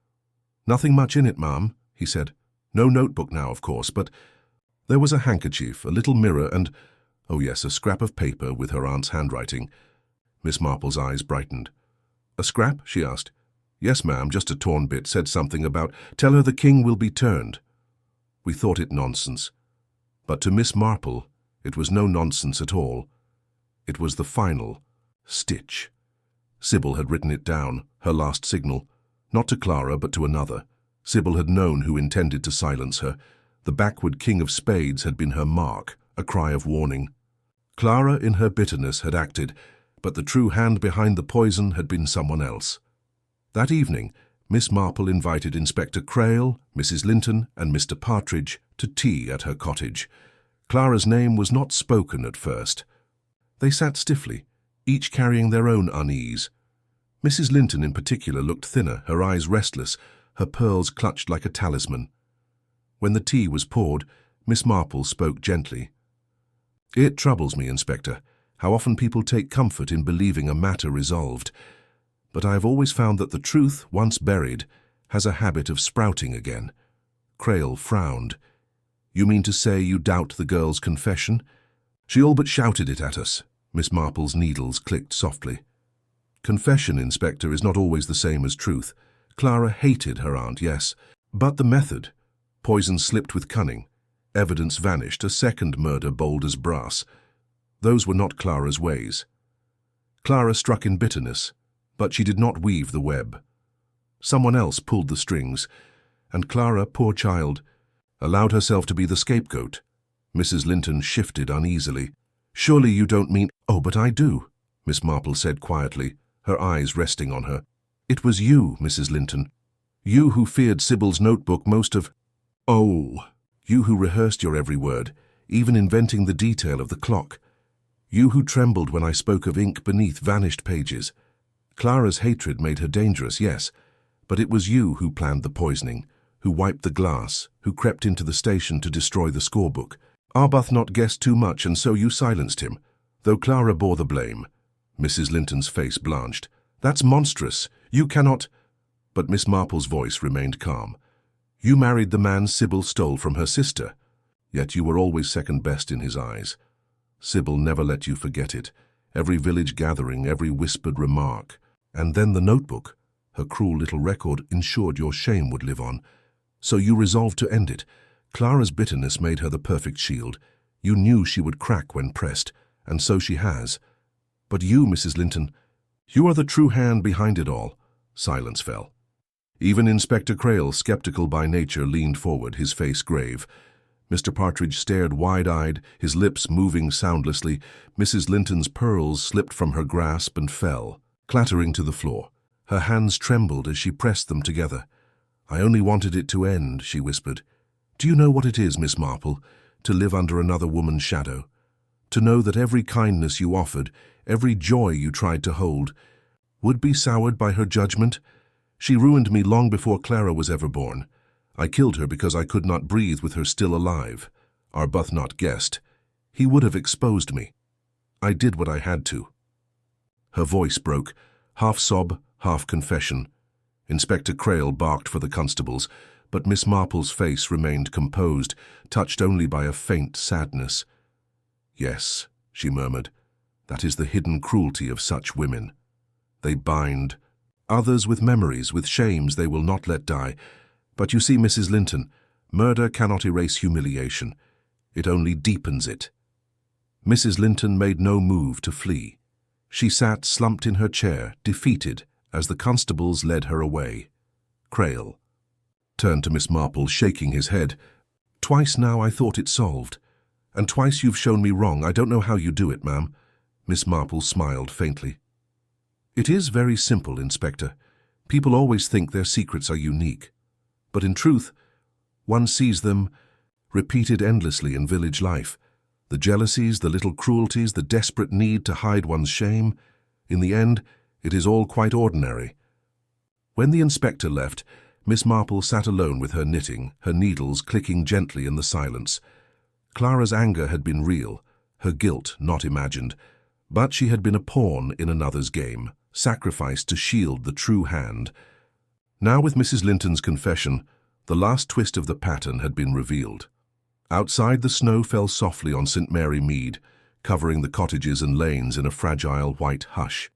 "Nothing much in it, ma'am," he said. "No notebook now, of course, but there was a handkerchief, a little mirror, and, oh yes, a scrap of paper with her aunt's handwriting." Miss Marple's eyes brightened. "A scrap?" she asked. "Yes, ma'am, just a torn bit, said something about, 'Tell her the king will be turned.'" We thought it nonsense. But to Miss Marple, it was no nonsense at all. It was the final stitch. Sybil had written it down, her last signal, not to Clara but to another. Sybil had known who intended to silence her. The backward king of spades had been her mark, a cry of warning. Clara, in her bitterness, had acted, but the true hand behind the poison had been someone else. That evening, Miss Marple invited Inspector Crail, Mrs. Linton, and Mr. Partridge to tea at her cottage. Clara's name was not spoken at first. They sat stiffly, each carrying their own unease. Mrs. Linton in particular looked thinner, her eyes restless, her pearls clutched like a talisman. When the tea was poured, Miss Marple spoke gently. "It troubles me, Inspector, how often people take comfort in believing a matter resolved. but I have always found that the truth, once buried, has a habit of sprouting again. Crail frowned. You mean to say you doubt the girl's confession? She all but shouted it at us. Miss Marple's needles clicked softly. Confession, Inspector, is not always the same as truth. Clara hated her aunt, yes, but the method. Poison slipped with cunning. Evidence vanished, a second murder bold as brass. Those were not Clara's ways. Clara struck in bitterness, but she did not weave the web. Someone else pulled the strings, and Clara, poor child, allowed herself to be the scapegoat. Mrs. Linton shifted uneasily. Surely you don't mean— Oh, but I do, Miss Marple said quietly, her eyes resting on her. It was you, Mrs. Linton. You who feared Sybil's notebook most of— Oh, you who rehearsed your every word, even inventing the detail of the clock. You who trembled when I spoke of ink beneath vanished pages. Clara's hatred made her dangerous, yes, but it was you who planned the poisoning, who wiped the glass, who crept into the station to destroy the scorebook. Arbuthnot not guessed too much, and so you silenced him, though Clara bore the blame. Mrs. Linton's face blanched. That's monstrous. You cannot— But Miss Marple's voice remained calm. You married the man Sybil stole from her sister, yet you were always second best in his eyes. Sybil never let you forget it, every village gathering, every whispered remark. And then the notebook, her cruel little record, ensured your shame would live on. So you resolved to end it. Clara's bitterness made her the perfect shield. You knew she would crack when pressed, and so she has. But you, Mrs. Linton, you are the true hand behind it all. Silence fell. Even Inspector Crail, skeptical by nature, leaned forward, his face grave. Mr. Partridge stared wide-eyed, his lips moving soundlessly. Mrs. Linton's pearls slipped from her grasp and fell, clattering to the floor. Her hands trembled as she pressed them together. I only wanted it to end, she whispered. Do you know what it is, Miss Marple, to live under another woman's shadow? To know that every kindness you offered, every joy you tried to hold, would be soured by her judgment? She ruined me long before Clara was ever born. I killed her because I could not breathe with her still alive. Arbuthnot guessed. He would have exposed me. I did what I had to. Her voice broke, half sob, half confession. Inspector Crail barked for the constables, but Miss Marple's face remained composed, touched only by a faint sadness. Yes, she murmured, that is the hidden cruelty of such women. They bind others with memories, with shames they will not let die. But you see, Mrs. Linton, murder cannot erase humiliation. It only deepens it. Mrs. Linton made no move to flee. She sat slumped in her chair, defeated, as the constables led her away. Crail turned to Miss Marple, shaking his head. Twice now I thought it solved, and twice you've shown me wrong. I don't know how you do it, ma'am. Miss Marple smiled faintly. It is very simple, Inspector. People always think their secrets are unique. But in truth, one sees them repeated endlessly in village life. The jealousies, the little cruelties, the desperate need to hide one's shame. In the end, it is all quite ordinary. When the inspector left, Miss Marple sat alone with her knitting, her needles clicking gently in the silence. Clara's anger had been real, her guilt not imagined, but she had been a pawn in another's game, sacrificed to shield the true hand. Now with Mrs. Linton's confession, the last twist of the pattern had been revealed. Outside, the snow fell softly on St. Mary Mead, covering the cottages and lanes in a fragile white hush.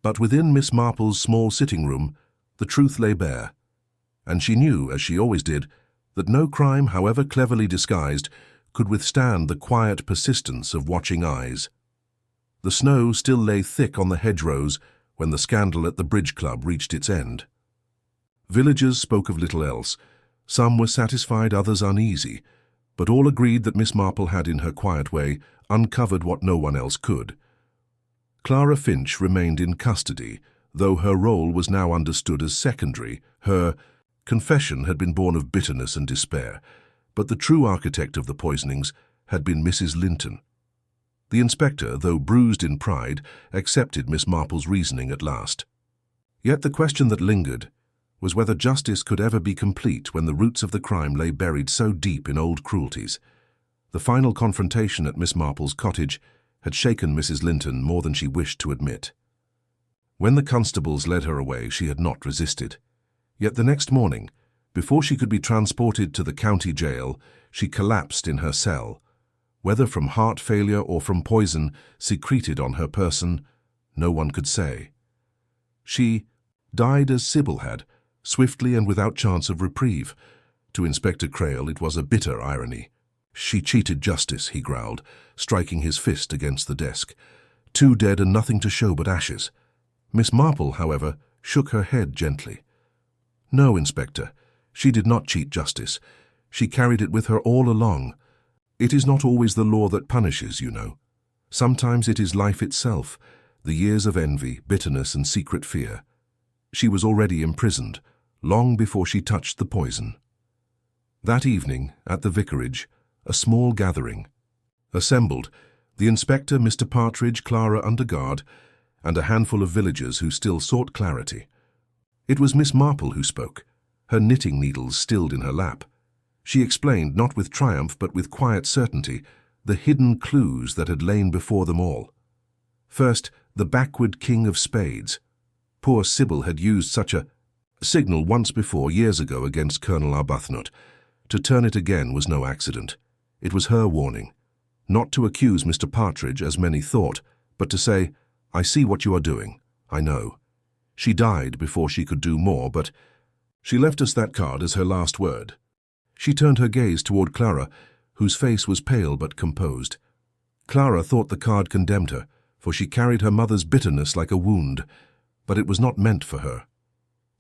But within Miss Marple's small sitting room, the truth lay bare, and she knew, as she always did, that no crime, however cleverly disguised, could withstand the quiet persistence of watching eyes. The snow still lay thick on the hedgerows when the scandal at the bridge club reached its end. Villagers spoke of little else. Some were satisfied, others uneasy, but all agreed that Miss Marple had, in her quiet way, uncovered what no one else could. Clara Finch remained in custody, though her role was now understood as secondary. Her confession had been born of bitterness and despair, but the true architect of the poisonings had been Mrs. Linton. The inspector, though bruised in pride, accepted Miss Marple's reasoning at last. Yet the question that lingered was whether justice could ever be complete when the roots of the crime lay buried so deep in old cruelties. The final confrontation at Miss Marple's cottage had shaken Mrs. Linton more than she wished to admit. When the constables led her away, she had not resisted. Yet the next morning, before she could be transported to the county jail, she collapsed in her cell. Whether from heart failure or from poison secreted on her person, no one could say. She died as Sybil had, swiftly and without chance of reprieve. To Inspector Crail it was a bitter irony. "She cheated justice," he growled, striking his fist against the desk. "Two dead and nothing to show but ashes." Miss Marple, however, shook her head gently. "No, Inspector, she did not cheat justice. She carried it with her all along. It is not always the law that punishes, you know. Sometimes it is life itself, the years of envy, bitterness, and secret fear. She was already imprisoned, long before she touched the poison." That evening, at the vicarage, a small gathering. Assembled, the inspector, Mr. Partridge, Clara under guard, and a handful of villagers who still sought clarity. It was Miss Marple who spoke, her knitting needles stilled in her lap. She explained, not with triumph but with quiet certainty, the hidden clues that had lain before them all. First, the backward king of spades. Poor Sybil had used such a signal once before, years ago, against Colonel Arbuthnot. To turn it again was no accident. It was her warning. Not to accuse Mr. Partridge, as many thought, but to say, "I see what you are doing. I know." She died before she could do more, but she left us that card as her last word. She turned her gaze toward Clara, whose face was pale but composed. Clara thought the card condemned her, for she carried her mother's bitterness like a wound, but it was not meant for her.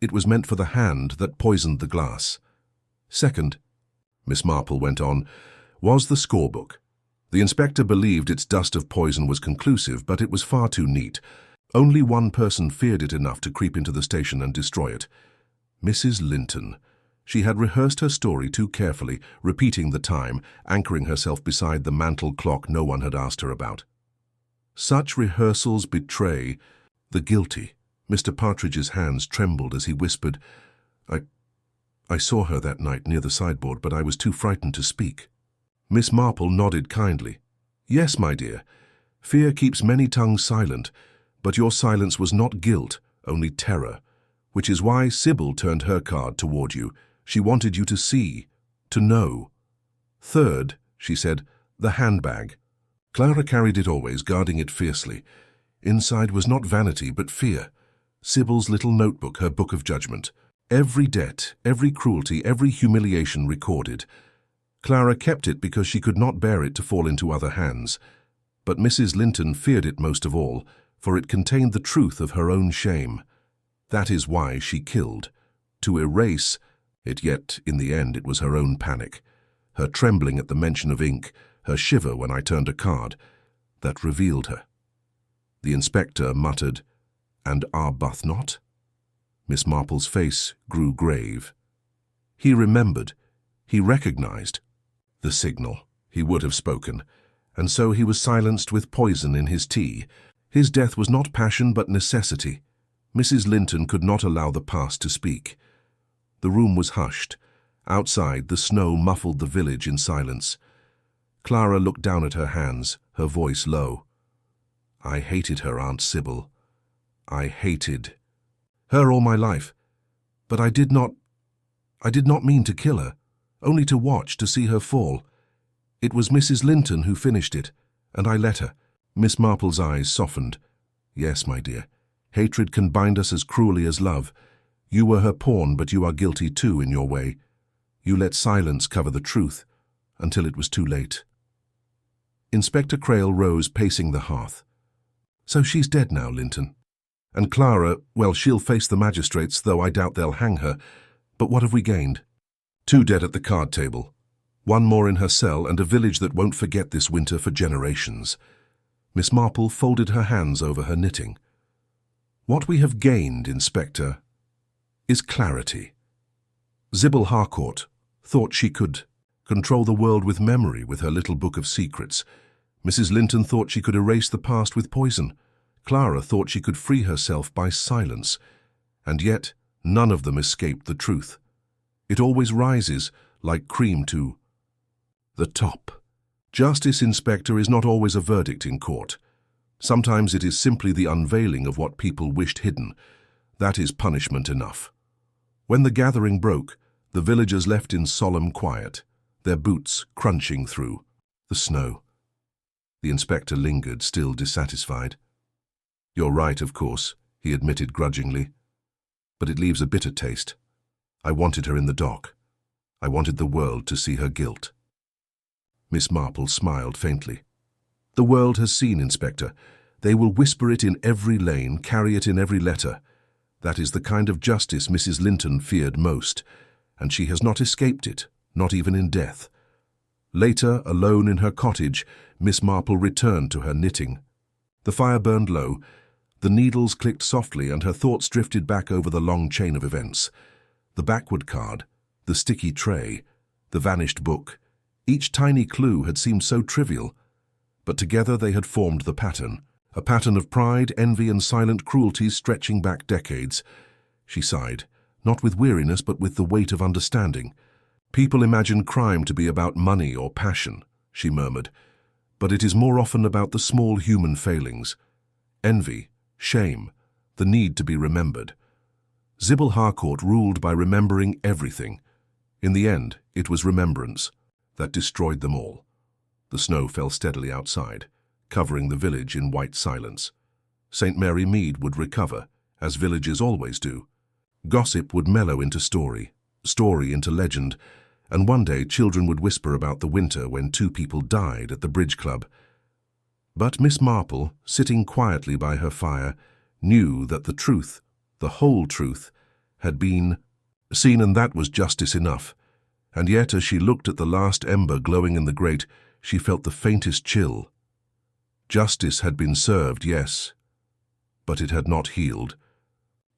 It was meant for the hand that poisoned the glass. Second, Miss Marple went on, was the scorebook. The inspector believed its dust of poison was conclusive, but it was far too neat. Only one person feared it enough to creep into the station and destroy it. Mrs. Linton. She had rehearsed her story too carefully, repeating the time, anchoring herself beside the mantel clock no one had asked her about. Such rehearsals betray the guilty. Mr. Partridge's hands trembled as he whispered, I saw her that night near the sideboard, but I was too frightened to speak." Miss Marple nodded kindly. "Yes, my dear. Fear keeps many tongues silent, but your silence was not guilt, only terror, which is why Sybil turned her card toward you. She wanted you to see, to know. Third," she said, "the handbag. Clara carried it always, guarding it fiercely. Inside was not vanity, but fear. Sybil's little notebook, her book of judgment. Every debt, every cruelty, every humiliation recorded. Clara kept it because she could not bear it to fall into other hands. But Mrs. Linton feared it most of all, for it contained the truth of her own shame. That is why she killed. To erase it, yet in the end it was her own panic, her trembling at the mention of ink, her shiver when I turned a card, that revealed her." The inspector muttered, "And Arbuthnot?" Miss Marple's face grew grave. He remembered. He recognized. The signal. He would have spoken. And so he was silenced with poison in his tea. His death was not passion but necessity. Mrs. Linton could not allow the past to speak. The room was hushed. Outside, the snow muffled the village in silence. Clara looked down at her hands, her voice low. "I hated her, Aunt Sybil. I hated her all my life. But I did not mean to kill her, only to watch, to see her fall. It was Mrs. Linton who finished it, and I let her." Miss Marple's eyes softened. "Yes, my dear. Hatred can bind us as cruelly as love. You were her pawn, but you are guilty too in your way. You let silence cover the truth, until it was too late." Inspector Crail rose, pacing the hearth. "So she's dead now, Linton. And Clara, well, she'll face the magistrates, though I doubt they'll hang her. But what have we gained? 2 dead at the card table, 1 more in her cell, and a village that won't forget this winter for generations." Miss Marple folded her hands over her knitting. "What we have gained, Inspector, is clarity. Sybil Harcourt thought she could control the world with memory, with her little book of secrets. Mrs. Linton thought she could erase the past with poison. Clara thought she could free herself by silence. And yet, none of them escaped the truth. It always rises, like cream, to the top. Justice, Inspector, is not always a verdict in court. Sometimes it is simply the unveiling of what people wished hidden. That is punishment enough. When the gathering broke, the villagers left in solemn quiet, their boots crunching through the snow. The inspector lingered, still dissatisfied. "You're right, of course," he admitted grudgingly. "But it leaves a bitter taste. I wanted her in the dock. I wanted the world to see her guilt." Miss Marple smiled faintly. "The world has seen, Inspector. They will whisper it in every lane, carry it in every letter. That is the kind of justice Mrs. Linton feared most, and she has not escaped it, not even in death." Later, alone in her cottage, Miss Marple returned to her knitting. The fire burned low, the needles clicked softly, and her thoughts drifted back over the long chain of events. The backward card, the sticky tray, the vanished book. Each tiny clue had seemed so trivial, but together they had formed the pattern, a pattern of pride, envy, and silent cruelties stretching back decades. She sighed, not with weariness but with the weight of understanding. "People imagine crime to be about money or passion," she murmured, "but it is more often about the small human failings. Envy, shame, the need to be remembered. Sybil Harcourt ruled by remembering everything. In the end, it was remembrance that destroyed them all." The snow fell steadily outside, covering the village in white silence. St. Mary Mead would recover, as villages always do. Gossip would mellow into story into legend, and one day children would whisper about the winter when 2 people died at the bridge club. But Miss Marple, sitting quietly by her fire, knew that the truth, the whole truth, had been seen, and that was justice enough. And yet, as she looked at the last ember glowing in the grate, she felt the faintest chill. Justice had been served, yes, but it had not healed.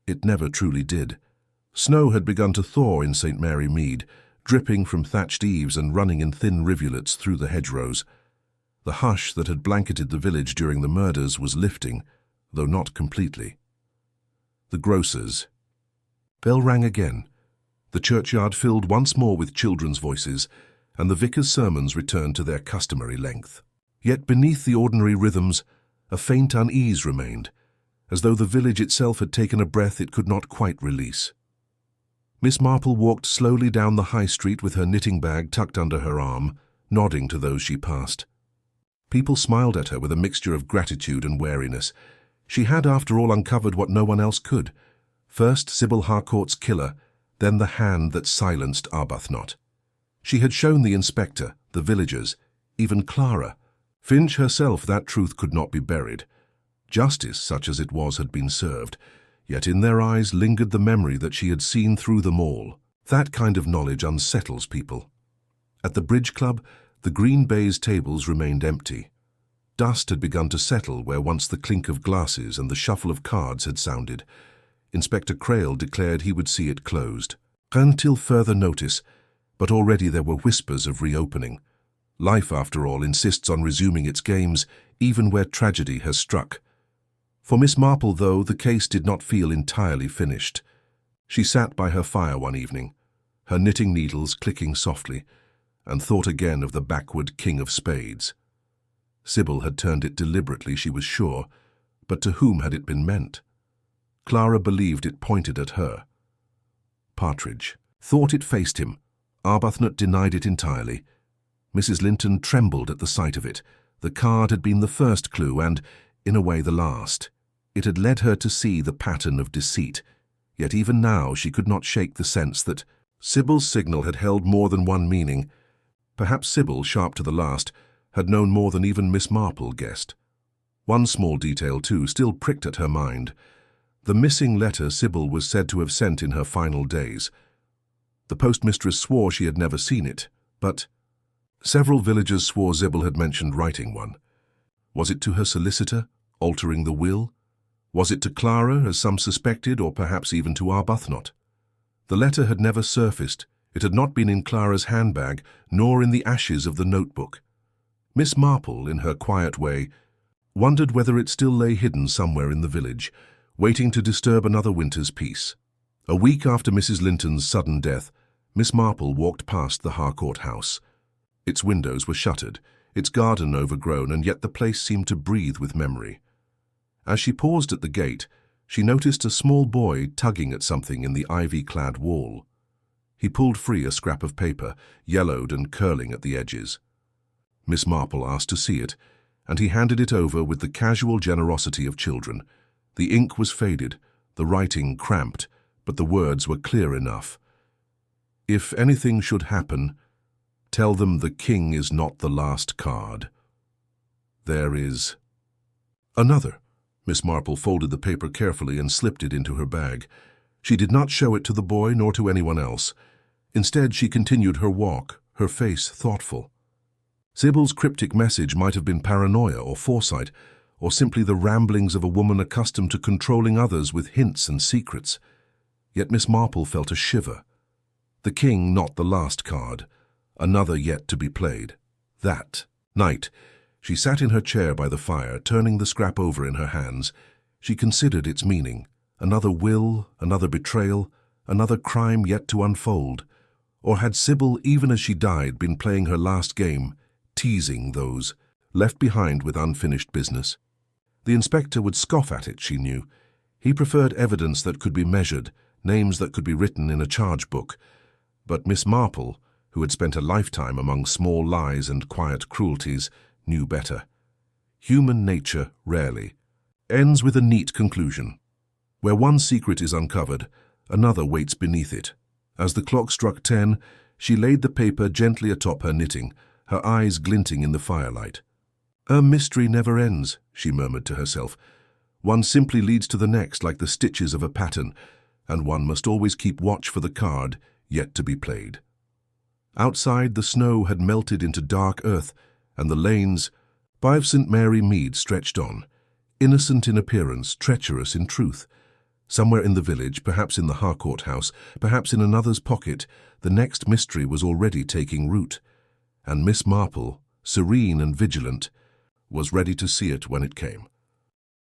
It never truly did. Snow had begun to thaw in St. Mary Mead, dripping from thatched eaves and running in thin rivulets through the hedgerows. The hush that had blanketed the village during the murders was lifting, though not completely. The grocer's bell rang again. The churchyard filled once more with children's voices, and the vicar's sermons returned to their customary length. Yet beneath the ordinary rhythms, a faint unease remained, as though the village itself had taken a breath it could not quite release. Miss Marple walked slowly down the high street with her knitting bag tucked under her arm, nodding to those she passed. People smiled at her with a mixture of gratitude and wariness. She had, after all, uncovered what no one else could. First Sybil Harcourt's killer, then the hand that silenced Arbuthnot. She had shown the inspector, the villagers, even Clara. Finch herself, that truth could not be buried. Justice, such as it was, had been served, yet in their eyes lingered the memory that she had seen through them all. That kind of knowledge unsettles people. At the bridge club, the green baize tables remained empty. Dust had begun to settle where once the clink of glasses and the shuffle of cards had sounded. Inspector Crail declared he would see it closed. Until further notice, but already there were whispers of reopening. Life, after all, insists on resuming its games, even where tragedy has struck. For Miss Marple, though, the case did not feel entirely finished. She sat by her fire one evening, her knitting needles clicking softly, and thought again of the backward King of Spades. Sybil had turned it deliberately, she was sure, but to whom had it been meant? Clara believed it pointed at her. Partridge thought it faced him. Arbuthnot denied it entirely. Mrs. Linton trembled at the sight of it. The card had been the first clue and, in a way, the last. It had led her to see the pattern of deceit, yet even now she could not shake the sense that Sybil's signal had held more than one meaning. Perhaps Sybil, sharp to the last, had known more than even Miss Marple guessed. One small detail, too, still pricked at her mind. The missing letter Sybil was said to have sent in her final days. The postmistress swore she had never seen it, but several villagers swore Sybil had mentioned writing one. Was it to her solicitor, altering the will? Was it to Clara, as some suspected, or perhaps even to Arbuthnot? The letter had never surfaced. It had not been in Clara's handbag, nor in the ashes of the notebook. Miss Marple, in her quiet way, wondered whether it still lay hidden somewhere in the village, waiting to disturb another winter's peace. A week after Mrs. Linton's sudden death, Miss Marple walked past the Harcourt house. Its windows were shuttered, its garden overgrown, and yet the place seemed to breathe with memory. As she paused at the gate, she noticed a small boy tugging at something in the ivy-clad wall. He pulled free a scrap of paper, yellowed and curling at the edges. Miss Marple asked to see it, and he handed it over with the casual generosity of children. The ink was faded, the writing cramped, but the words were clear enough. "If anything should happen, tell them the king is not the last card. There is..." Another. Miss Marple folded the paper carefully and slipped it into her bag. She did not show it to the boy nor to anyone else. Instead, she continued her walk, her face thoughtful. Sybil's cryptic message might have been paranoia or foresight, or simply the ramblings of a woman accustomed to controlling others with hints and secrets. Yet Miss Marple felt a shiver. The king not the last card, another yet to be played. That night, she sat in her chair by the fire, turning the scrap over in her hands. She considered its meaning. Another will, another betrayal, another crime yet to unfold. Or had Sybil, even as she died, been playing her last game, teasing those left behind with unfinished business? The inspector would scoff at it, she knew. He preferred evidence that could be measured, names that could be written in a charge book. But Miss Marple, who had spent a lifetime among small lies and quiet cruelties, knew better. Human nature rarely ends with a neat conclusion. Where one secret is uncovered, another waits beneath it. As the clock struck 10, she laid the paper gently atop her knitting, her eyes glinting in the firelight. "A mystery never ends," she murmured to herself. "One simply leads to the next like the stitches of a pattern, and one must always keep watch for the card yet to be played." Outside, the snow had melted into dark earth, and the lanes by St. Mary Mead stretched on, innocent in appearance, treacherous in truth. Somewhere in the village, perhaps in the Harcourt house, perhaps in another's pocket, the next mystery was already taking root, and Miss Marple, serene and vigilant, was ready to see it when it came.